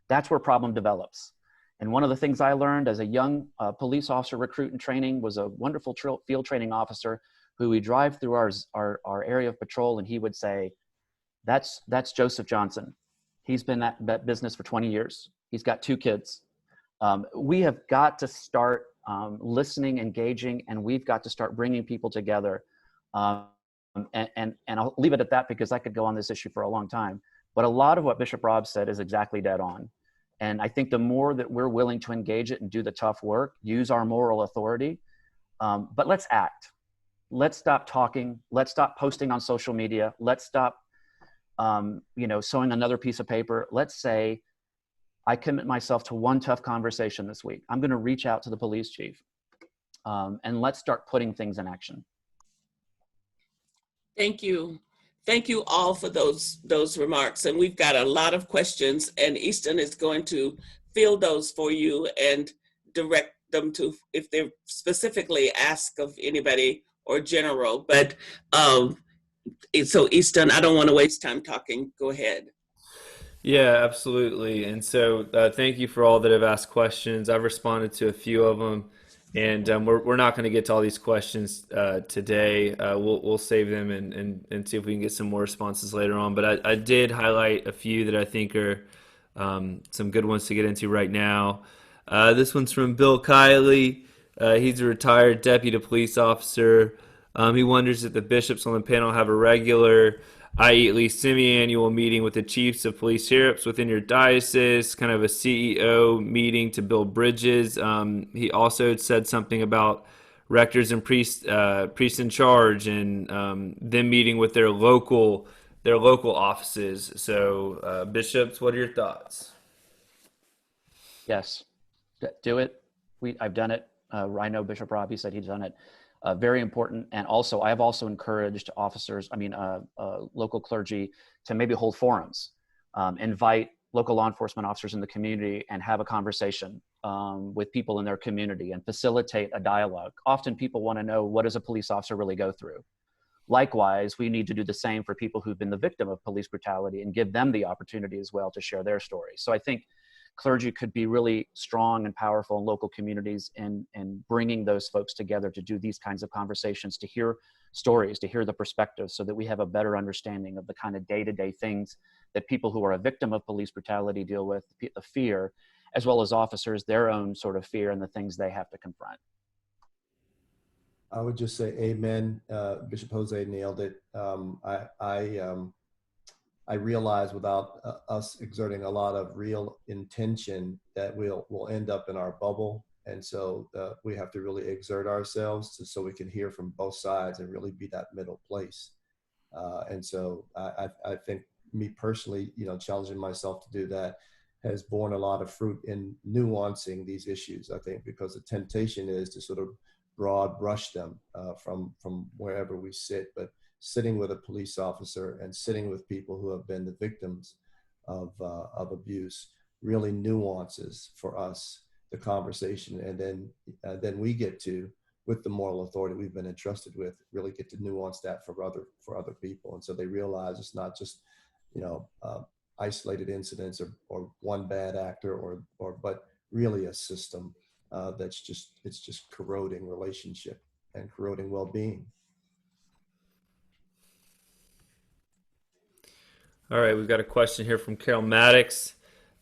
that's where problem develops. And one of the things I learned as a young police officer recruit in training was a wonderful field training officer who would drive through our area of patrol and he would say, that's Joseph Johnson. He's been at that business for 20 years. He's got 2 kids. We have got to start listening, engaging, and we've got to start bringing people together. And I'll leave it at that because I could go on this issue for a long time. But a lot of what Bishop Robb said is exactly dead on. And I think the more that we're willing to engage it and do the tough work, use our moral authority, but let's act. Let's stop talking. Let's stop posting on social media. Let's stop, sewing another piece of paper. Let's say, I commit myself to one tough conversation this week. I'm going to reach out to the police chief, and let's start putting things in action. Thank you. Thank you all for those remarks. And we've got a lot of questions, and Easton is going to field those for you and direct them to, if they're specifically asked of anybody or general. But so Easton, I don't want to waste time talking. Go ahead. Yeah, absolutely. And so thank you for all that have asked questions. I've responded to a few of them. And we're not going to get to all these questions today. We'll save them and see if we can get some more responses later on. But I did highlight a few that I think are some good ones to get into right now. This one's from Bill Kiley. He's a retired deputy police officer. He wonders if the bishops on the panel have a regular, i.e. at least semi-annual meeting with the chiefs of police sheriffs within your diocese, kind of a CEO meeting to build bridges. He also said something about rectors and priests in charge and them meeting with their local offices. So bishops, what are your thoughts? Yes, do it. I've done it. I know Bishop Robbie said he's done it. Very important. And also, I have also encouraged local clergy to maybe hold forums, invite local law enforcement officers in the community and have a conversation with people in their community and facilitate a dialogue. Often people want to know, what does a police officer really go through? Likewise, we need to do the same for people who've been the victim of police brutality and give them the opportunity as well to share their stories. So I think clergy could be really strong and powerful in local communities and bringing those folks together to do these kinds of conversations, to hear stories, to hear the perspectives, so that we have a better understanding of the kind of day-to-day things that people who are a victim of police brutality deal with, the fear, as well as officers, their own sort of fear and the things they have to confront. I would just say amen. Bishop Jose nailed it. I realize without us exerting a lot of real intention that we'll end up in our bubble. And so we have to really exert ourselves so we can hear from both sides and really be that middle place. And so I think me personally, challenging myself to do that has borne a lot of fruit in nuancing these issues, I think, because the temptation is to sort of broad brush them from wherever we sit. But sitting with a police officer and sitting with people who have been the victims of abuse really nuances for us the conversation, and then we get to, with the moral authority we've been entrusted with, really get to nuance that for other people, and so they realize it's not just isolated incidents or one bad actor but really a system that's just corroding relationship and corroding well-being. All right, we've got a question here from Carol Maddox,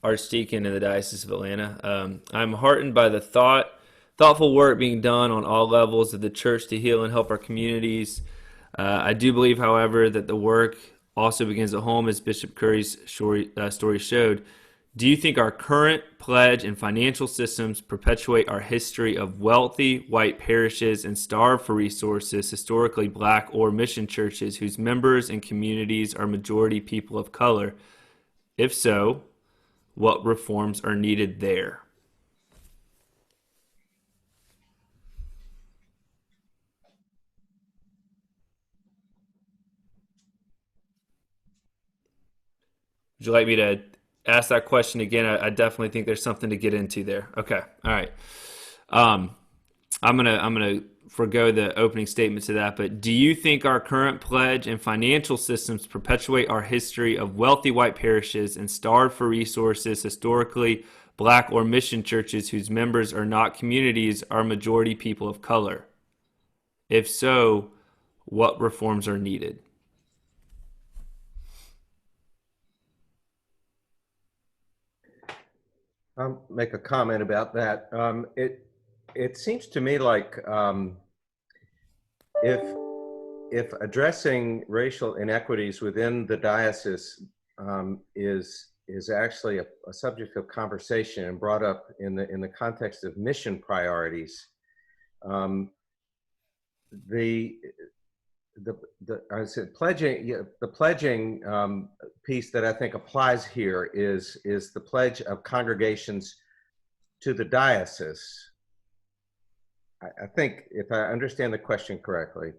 Archdeacon in the Diocese of Atlanta. I'm heartened by the thoughtful work being done on all levels of the church to heal and help our communities. I do believe, however, that the work also begins at home, as Bishop Curry's story showed. Do you think our current pledge and financial systems perpetuate our history of wealthy white parishes and starve for resources, historically Black or mission churches whose members and communities are majority people of color? If so, what reforms are needed there? Would you like me to ask that question again? I definitely think there's something to get into there. Okay. All right. I'm gonna forgo the opening statement to that, but do you think our current pledge and financial systems perpetuate our history of wealthy white parishes and starve for resources, historically Black or mission churches whose members are not communities are majority people of color? If so, what reforms are needed? I'll make a comment about that. It seems to me like if addressing racial inequities within the diocese is actually a subject of conversation and brought up in the context of mission priorities, I said pledging. The pledging piece that I think applies here is the pledge of congregations to the diocese. I think if I understand the question correctly,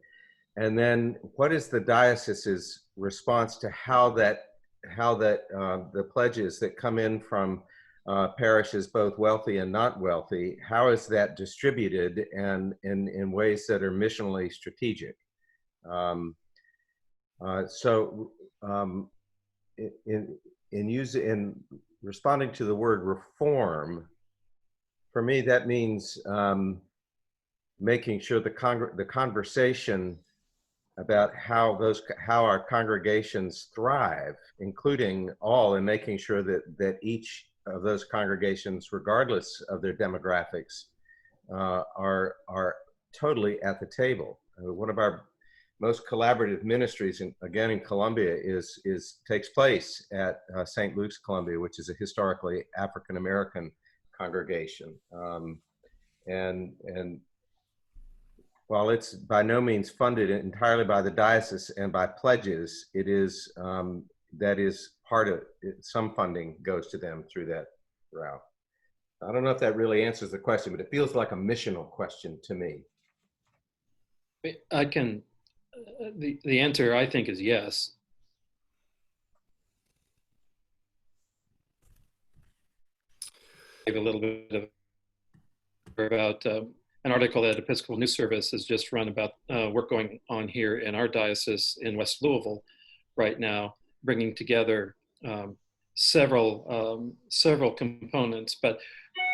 and then what is the diocese's response to how that the pledges that come in from parishes, both wealthy and not wealthy, how is that distributed and in ways that are missionally strategic? In responding to the word reform, for me that means making sure the conversation about how our congregations thrive, including all, and making sure that each of those congregations, regardless of their demographics, are totally at the table. One of our most collaborative ministries, again in Columbia, takes place at St. Luke's Columbia, which is a historically African American congregation, and while it's by no means funded entirely by the diocese and by pledges, it is that is part of it. Some funding goes to them through that route. I don't know if that really answers the question, but it feels like a missional question to me. I can. The answer, I think, is yes. I gave a little bit of about an article that Episcopal News Service has just run about work going on here in our diocese in West Louisville right now, bringing together several components. But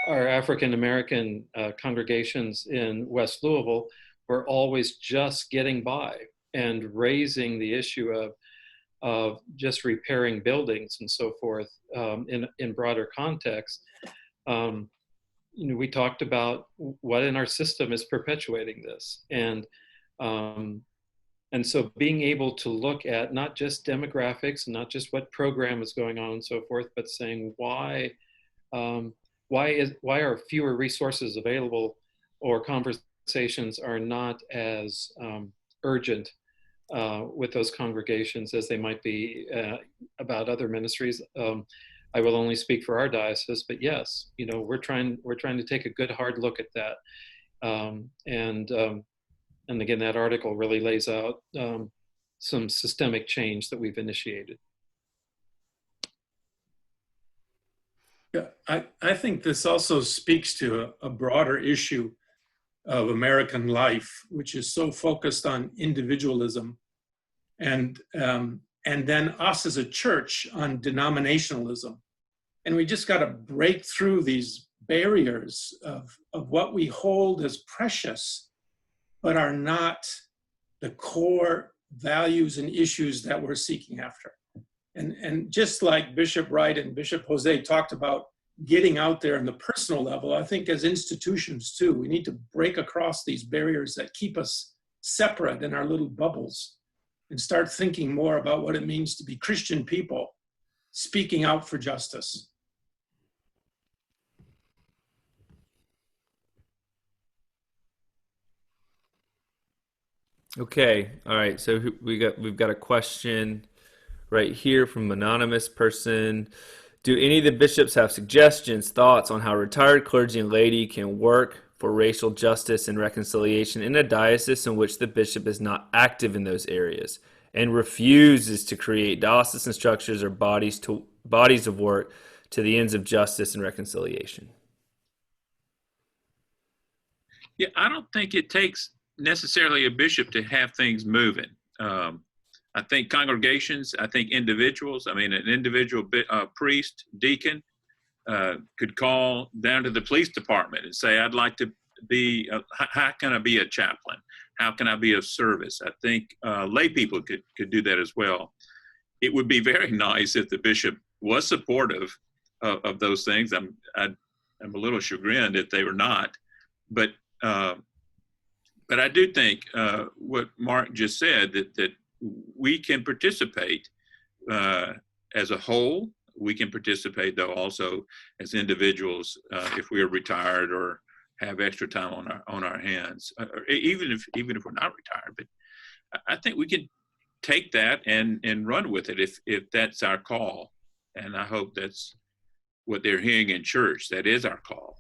our African American congregations in West Louisville were always just getting by and raising the issue of just repairing buildings and so forth in broader context. We talked about what in our system is perpetuating this, and so being able to look at not just demographics, not just what program is going on and so forth, but saying why are fewer resources available, or conversations are not as urgent with those congregations as they might be about other ministries. I will only speak for our diocese, but yes, we're trying to take a good hard look at that. And again, that article really lays out some systemic change that we've initiated. Yeah, I think this also speaks to a broader issue of American life, which is so focused on individualism, and then us as a church on denominationalism. And we just got to break through these barriers of what we hold as precious, but are not the core values and issues that we're seeking after. And just like Bishop Wright and Bishop Jose talked about getting out there on the personal level, I think as institutions too, we need to break across these barriers that keep us separate in our little bubbles and start thinking more about what it means to be Christian people speaking out for justice. Okay, all right. So we've got a question right here from an anonymous person. Do any of the bishops have suggestions, thoughts on how retired clergy and laity can work for racial justice and reconciliation in a diocese in which the bishop is not active in those areas and refuses to create diocesan structures or bodies of work to the ends of justice and reconciliation? Yeah, I don't think it takes necessarily a bishop to have things moving. I think congregations, I think individuals, an individual priest, deacon, could call down to the police department and say, I'd like to be, how can I be a chaplain? How can I be of service? I think lay people could do that as well. It would be very nice if the bishop was supportive of those things. I'm a little chagrined if they were not, but I do think what Mark just said, that we can participate as a whole. We can participate, though, also as individuals if we are retired or have extra time on our hands, or even if we're not retired. But I think we can take that and run with it if that's our call. And I hope that's what they're hearing in church. That is our call.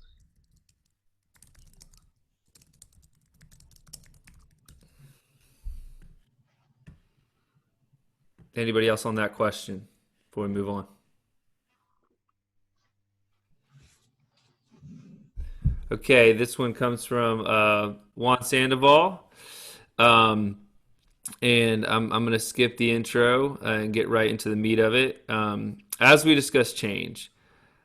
Anybody else on that question before we move on? Okay, this one comes from Juan Sandoval. And I'm going to skip the intro and get right into the meat of it. As we discuss change,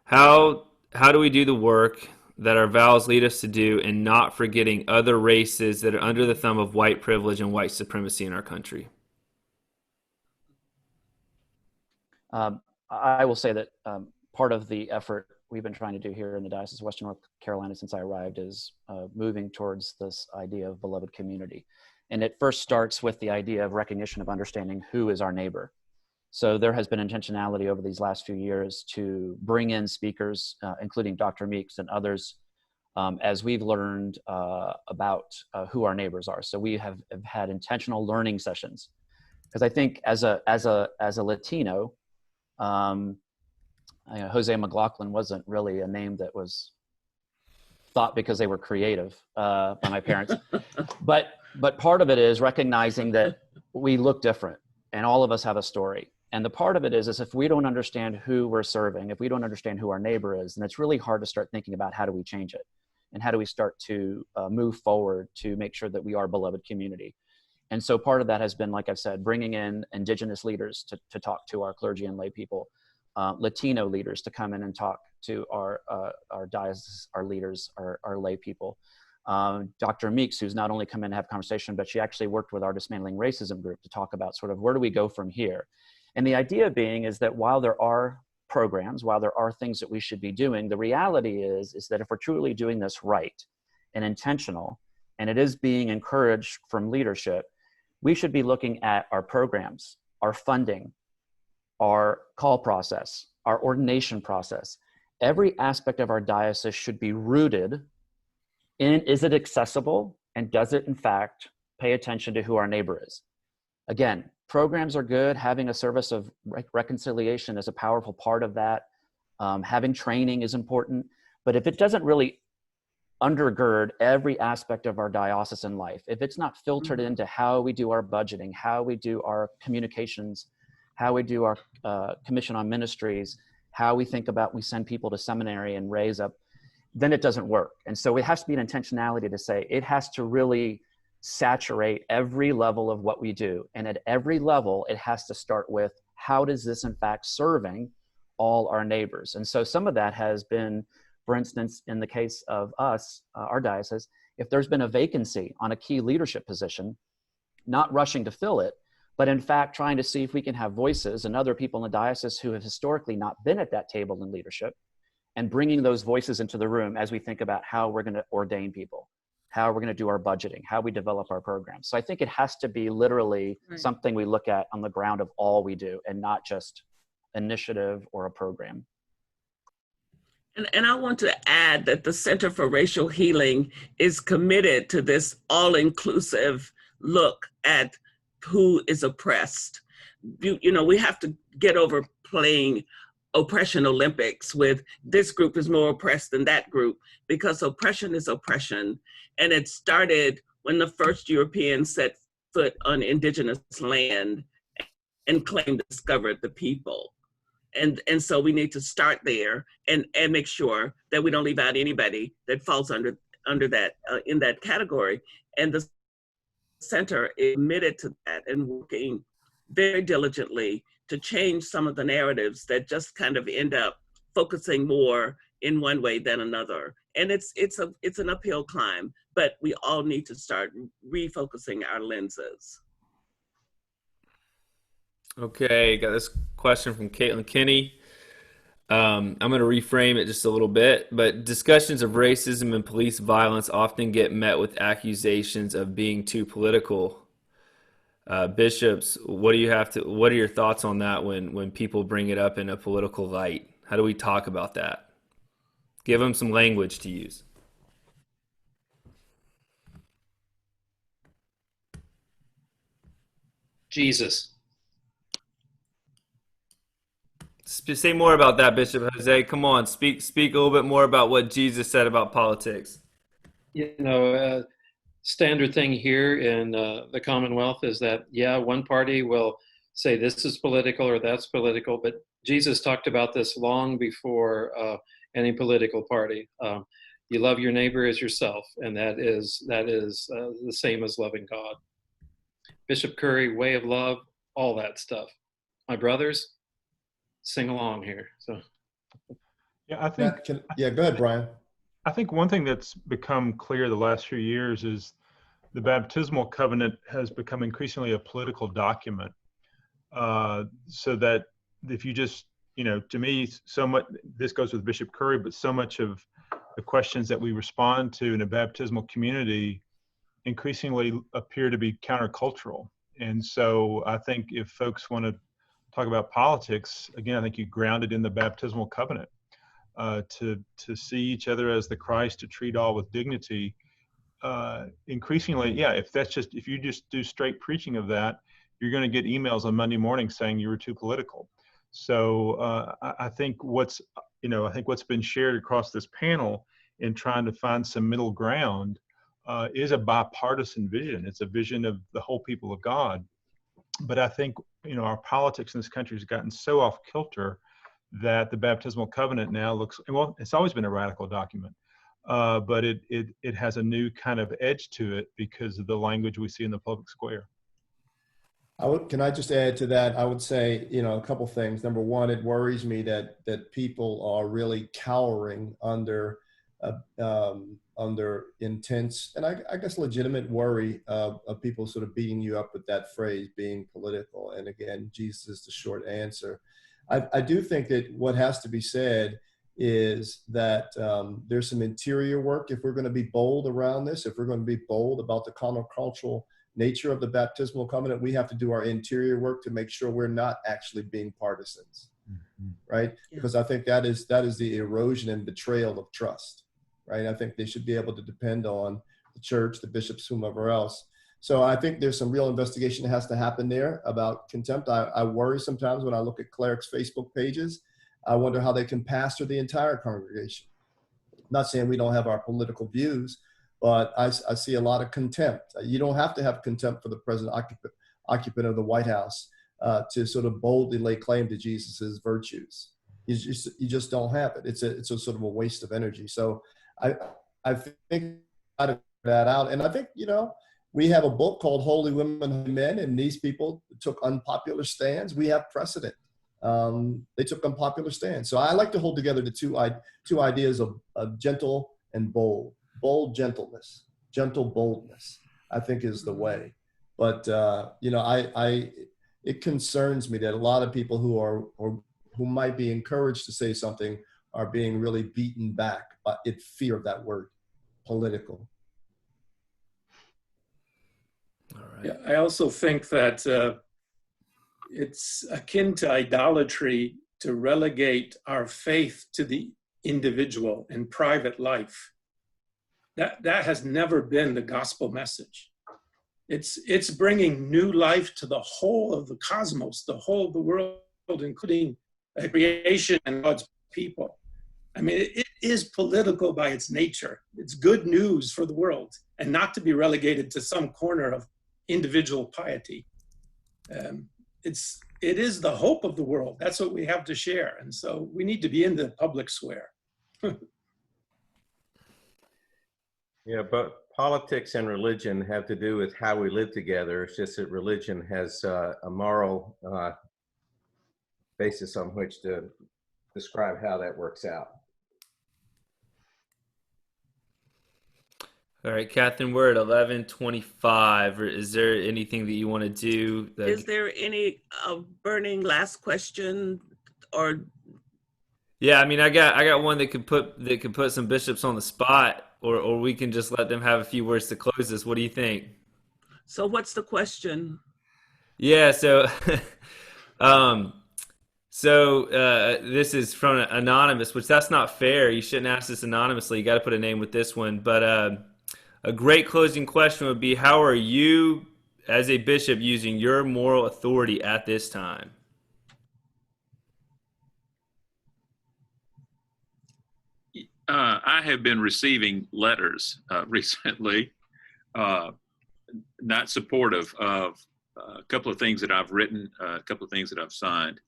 how do we do the work that our vows lead us to do and not forgetting other races that are under the thumb of white privilege and white supremacy in our country? I will say that part of the effort we've been trying to do here in the Diocese of Western North Carolina since I arrived is moving towards this idea of beloved community. And it first starts with the idea of recognition of understanding who is our neighbor. So there has been intentionality over these last few years to bring in speakers, including Dr. Meeks and others, as we've learned about who our neighbors are. So we have had intentional learning sessions, because I think as a Latino, Jose McLaughlin wasn't really a name that was thought because they were creative by my parents. But part of it is recognizing that we look different and all of us have a story. And the part of it is if we don't understand who we're serving, if we don't understand who our neighbor is, then it's really hard to start thinking about how do we change it and how do we start to move forward to make sure that we are beloved community. And so part of that has been, like I've said, bringing in indigenous leaders to talk to our clergy and lay people, Latino leaders to come in and talk to our diocese, our leaders, our lay people. Dr. Meeks, who's not only come in and have conversation, but she actually worked with our Dismantling Racism group to talk about sort of where do we go from here. And the idea being is that while there are programs, while there are things that we should be doing, the reality is that if we're truly doing this right and intentional, and it is being encouraged from leadership, we should be looking at our programs, our funding, our call process, our ordination process. Every aspect of our diocese should be rooted in, is it accessible, and does it in fact pay attention to who our neighbor is? Again, programs are good. Having a service of reconciliation is a powerful part of that. Having training is important, but if it doesn't really undergird every aspect of our diocesan life, if it's not filtered into how we do our budgeting, how we do our communications, how we do our commission on ministries, how we think about, we send people to seminary and raise up, then it doesn't work. And so it has to be an intentionality to say it has to really saturate every level of what we do. And at every level, it has to start with, how does this in fact serving all our neighbors? And so some of that has been, for instance, in the case of us, our diocese, if there's been a vacancy on a key leadership position, not rushing to fill it, but in fact trying to see if we can have voices and other people in the diocese who have historically not been at that table in leadership, and bringing those voices into the room as we think about how we're going to ordain people, how we're going to do our budgeting, how we develop our programs. So I think it has to be literally something we look at on the ground of all we do, and not just initiative or a program. And I want to add that the Center for Racial Healing is committed to this all-inclusive look at who is oppressed. You know, we have to get over playing oppression Olympics with this group is more oppressed than that group, because oppression is oppression. And it started when the first Europeans set foot on indigenous land and claimed discovered the people. And so we need to start there and make sure that we don't leave out anybody that falls under that, in that category. And the center is committed to that and working very diligently to change some of the narratives that just kind of end up focusing more in one way than another. And it's an uphill climb, but we all need to start refocusing our lenses. Okay, got this question from Caitlin Kinney. I'm going to reframe it just a little bit, but discussions of racism and police violence often get met with accusations of being too political. Bishops, what are your thoughts on that when people bring it up in a political light? How do we talk about that? Give them some language to use. Jesus. Say more about that, Bishop Jose. Come on, speak a little bit more about what Jesus said about politics. You know, standard thing here in the Commonwealth is that, yeah, one party will say this is political or that's political, but Jesus talked about this long before any political party. You love your neighbor as yourself, and that is the same as loving God. Bishop Curry, way of love, all that stuff. My brothers, sing along here. So, yeah, I think. Yeah, go ahead, Brian. I think one thing that's become clear the last few years is the baptismal covenant has become increasingly a political document. So that if you just, you know, to me, so much, this goes with Bishop Curry, but so much of the questions that we respond to in a baptismal community increasingly appear to be countercultural. And so I think if folks want to talk about politics, again, I think you ground it in the baptismal covenant, to see each other as the Christ, to treat all with dignity. Increasingly, yeah, if you just do straight preaching of that, you're going to get emails on Monday morning saying you were too political. So I think what's been shared across this panel in trying to find some middle ground is a bipartisan vision. It's a vision of the whole people of God. But I think, you know, our politics in this country has gotten so off kilter that the baptismal covenant now looks, well, it's always been a radical document, but it has a new kind of edge to it because of the language we see in the public square. Can I just add to that? I would say, you know, a couple things. Number one, it worries me that people are really cowering under intense and I guess legitimate worry of people sort of beating you up with that phrase, being political. And again, Jesus is the short answer. I do think that what has to be said is that there's some interior work if we're going to be bold around this. If we're going to be bold about the countercultural nature of the baptismal covenant, we have to do our interior work to make sure we're not actually being partisans, right? Yeah. Because I think that is the erosion and betrayal of trust, right? I think they should be able to depend on the church, the bishops, whomever else. So I think there's some real investigation that has to happen there about contempt. I worry sometimes when I look at clerics' Facebook pages. I wonder how they can pastor the entire congregation. I'm not saying we don't have our political views, but I see a lot of contempt. You don't have to have contempt for the present occupant of the White House to sort of boldly lay claim to Jesus's virtues. You just don't have it. It's a sort of a waste of energy. So I think that out, and I think we have a book called Holy Women, Holy Men, and these people took unpopular stands. We have precedent. They took unpopular stands. So I like to hold together the two ideas of gentle and bold. Bold gentleness, gentle boldness, I think is the way. But it concerns me that a lot of people who might be encouraged to say something are being really beaten back in fear of that word, political. All right. Yeah, I also think that it's akin to idolatry to relegate our faith to the individual and private life. That has never been the gospel message. It's bringing new life to the whole of the cosmos, the whole of the world, including creation and God's people. I mean, it is political by its nature. It's good news for the world, and not to be relegated to some corner of individual piety. It is the hope of the world. That's what we have to share. And so we need to be in the public square. Yeah, but politics and religion have to do with how we live together. It's just that religion has a moral basis on which to describe how that works out. All right, Catherine, we're at 11:25. Is there anything that you want to do? Is there any burning last question or? Yeah, I mean, I got one that could put some bishops on the spot, or we can just let them have a few words to close this. What do you think? So what's the question? Yeah, so this is from an anonymous, which that's not fair. You shouldn't ask this anonymously. You got to put a name with this one. But a great closing question would be, how are you as a bishop using your moral authority at this time? I have been receiving letters recently, not supportive of a couple of things that I've written, a couple of things that I've signed.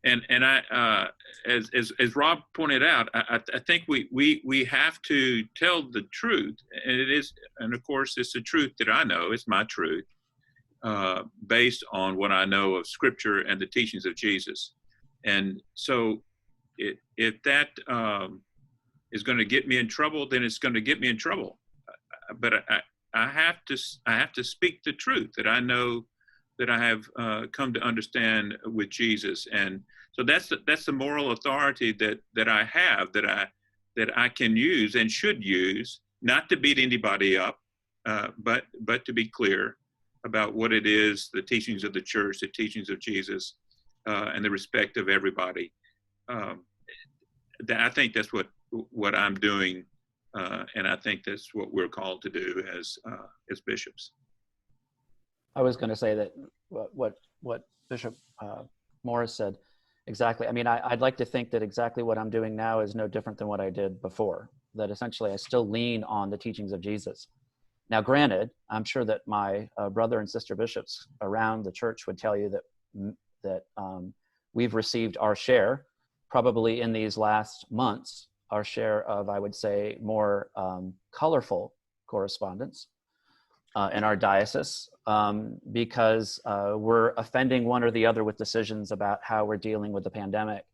And I, as Rob pointed out, I think we have to tell the truth, and of course it's the truth that I know, it's my truth, based on what I know of Scripture and the teachings of Jesus. And so, if that is going to get me in trouble, then it's going to get me in trouble. But I have to speak the truth that I know, that I have come to understand with Jesus. And so that's the moral authority that I have, that I can use and should use, not to beat anybody up, but to be clear about what it is, the teachings of the church, the teachings of Jesus, and the respect of everybody. I think that's what I'm doing, and I think that's what we're called to do as bishops. I was going to say that what Bishop Morris said exactly. I mean, I'd like to think that exactly what I'm doing now is no different than what I did before, that essentially I still lean on the teachings of Jesus. Now, granted, I'm sure that my brother and sister bishops around the church would tell you that we've received our share, probably in these last months, our share of, I would say, more colorful correspondence in our diocese, because we're offending one or the other with decisions about how we're dealing with the pandemic.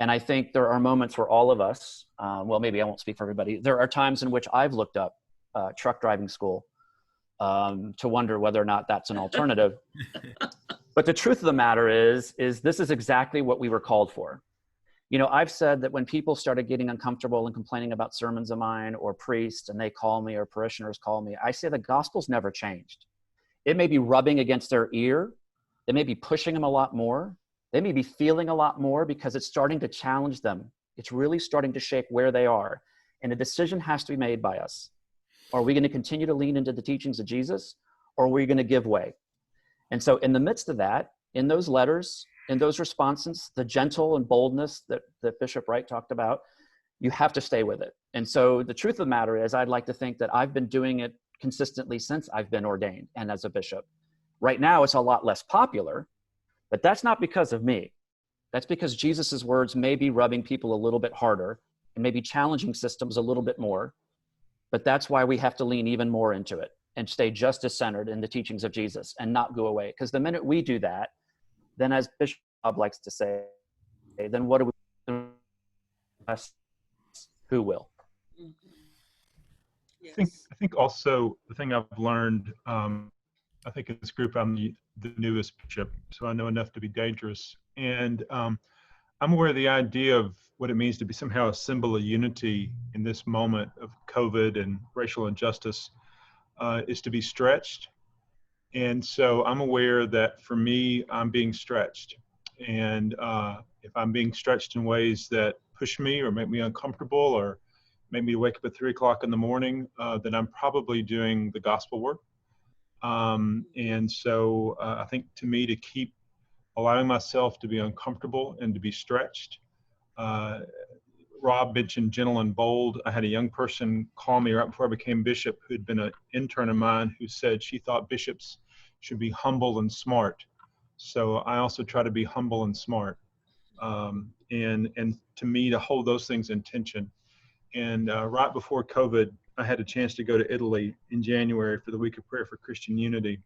And I think there are moments where all of us, well, maybe I won't speak for everybody, there are times in which I've looked up truck driving school to wonder whether or not that's an alternative. But the truth of the matter is this is exactly what we were called for. You know, I've said that when people started getting uncomfortable and complaining about sermons of mine or priests, and they call me or parishioners call me, I say the gospel's never changed. It may be rubbing against their ear. It may be pushing them a lot more. They may be feeling a lot more because it's starting to challenge them. It's really starting to shape where they are. And a decision has to be made by us. Are we going to continue to lean into the teachings of Jesus, or are we going to give way? And so in the midst of that, in those letters, in those responses, the gentle and boldness that Bishop Wright talked about, you have to stay with it. And so the truth of the matter is, I'd like to think that I've been doing it consistently since I've been ordained and as a bishop. Right now, it's a lot less popular, but that's not because of me. That's because Jesus's words may be rubbing people a little bit harder and maybe challenging systems a little bit more, but that's why we have to lean even more into it and stay just as centered in the teachings of Jesus and not go away. Because the minute we do that, then as Bishop Bob likes to say, then what do we do? Who will? Yes. I think also the thing I've learned, I think in this group, I'm the newest bishop, so I know enough to be dangerous. And I'm aware of the idea of what it means to be somehow a symbol of unity in this moment of COVID and racial injustice is to be stretched. And so I'm aware that for me, I'm being stretched. And if I'm being stretched in ways that push me or make me uncomfortable or make me wake up at 3 o'clock in the morning, then I'm probably doing the gospel work. And so I think to me, to keep allowing myself to be uncomfortable and to be stretched. Rob mentioned gentle and bold. I had a young person call me right before I became bishop who had been an intern of mine who said she thought bishops should be humble and smart. So I also try to be humble and smart. And to me, to hold those things in tension. And right before COVID, I had a chance to go to Italy in January for the Week of Prayer for Christian Unity,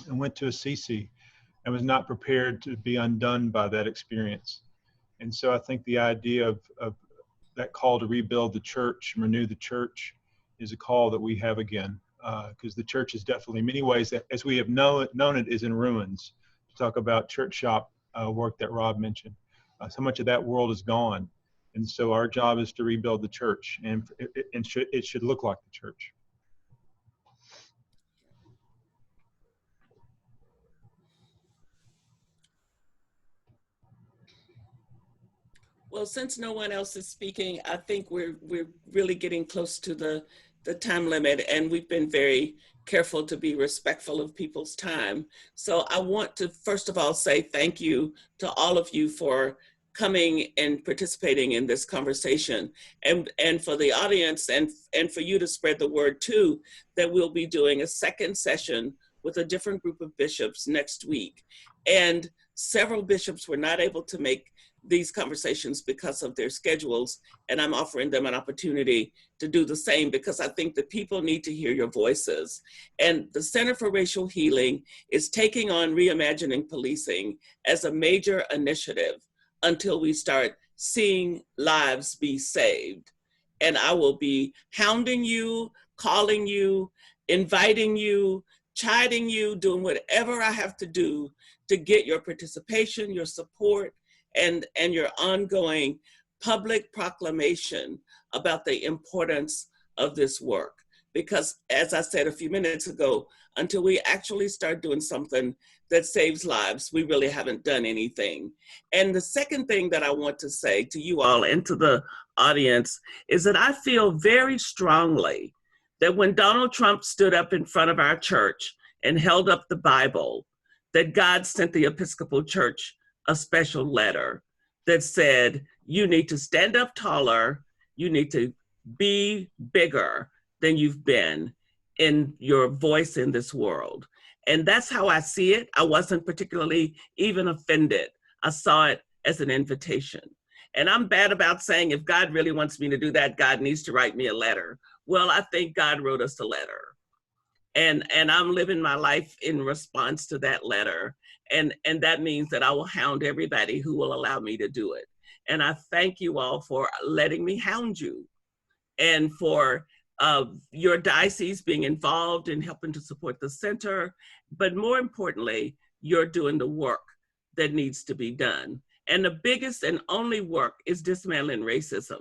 and went to Assisi and was not prepared to be undone by that experience. And so I think the idea of that call to rebuild the church, renew the church, is a call that we have again, because the church is definitely in many ways, as we have known it, is in ruins. To talk about church shop work that Rob mentioned, so much of that world is gone. And so our job is to rebuild the church, and it should look like the church. Well, since no one else is speaking, I think we're really getting close to the time limit, and we've been very careful to be respectful of people's time. So I want to first of all say thank you to all of you for coming and participating in this conversation, and for the audience and for you to spread the word too, that we'll be doing a second session with a different group of bishops next week. And several bishops were not able to make these conversations because of their schedules, and I'm offering them an opportunity to do the same, because I think that people need to hear your voices. And the Center for Racial Healing is taking on Reimaging Policing as a major initiative until we start seeing lives be saved. And I will be hounding you, calling you, inviting you, chiding you, doing whatever I have to do to get your participation, your support, and your ongoing public proclamation about the importance of this work. Because as I said a few minutes ago, until we actually start doing something that saves lives, we really haven't done anything. And the second thing that I want to say to you all and to the audience is that I feel very strongly that when Donald Trump stood up in front of our church and held up the Bible, that God sent the Episcopal Church a special letter that said, you need to stand up taller, you need to be bigger than you've been in your voice in this world. And that's how I see it. I wasn't particularly even offended. I saw it as an invitation. And I'm bad about saying, if God really wants me to do that, God needs to write me a letter. Well, I think God wrote us a letter. And I'm living my life in response to that letter. And that means that I will hound everybody who will allow me to do it. And I thank you all for letting me hound you, and for your diocese being involved in helping to support the center. But more importantly, you're doing the work that needs to be done. And the biggest and only work is dismantling racism.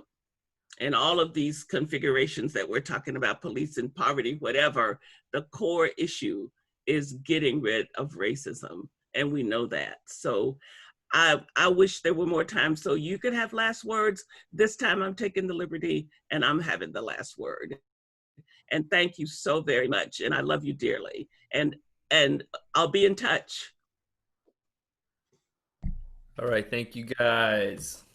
And all of these configurations that we're talking about, police and poverty, whatever, the core issue is getting rid of racism. And we know that. So I wish there were more time so you could have last words. This time I'm taking the liberty and I'm having the last word. And thank you so very much. And I love you dearly. And I'll be in touch. All right. Thank you, guys.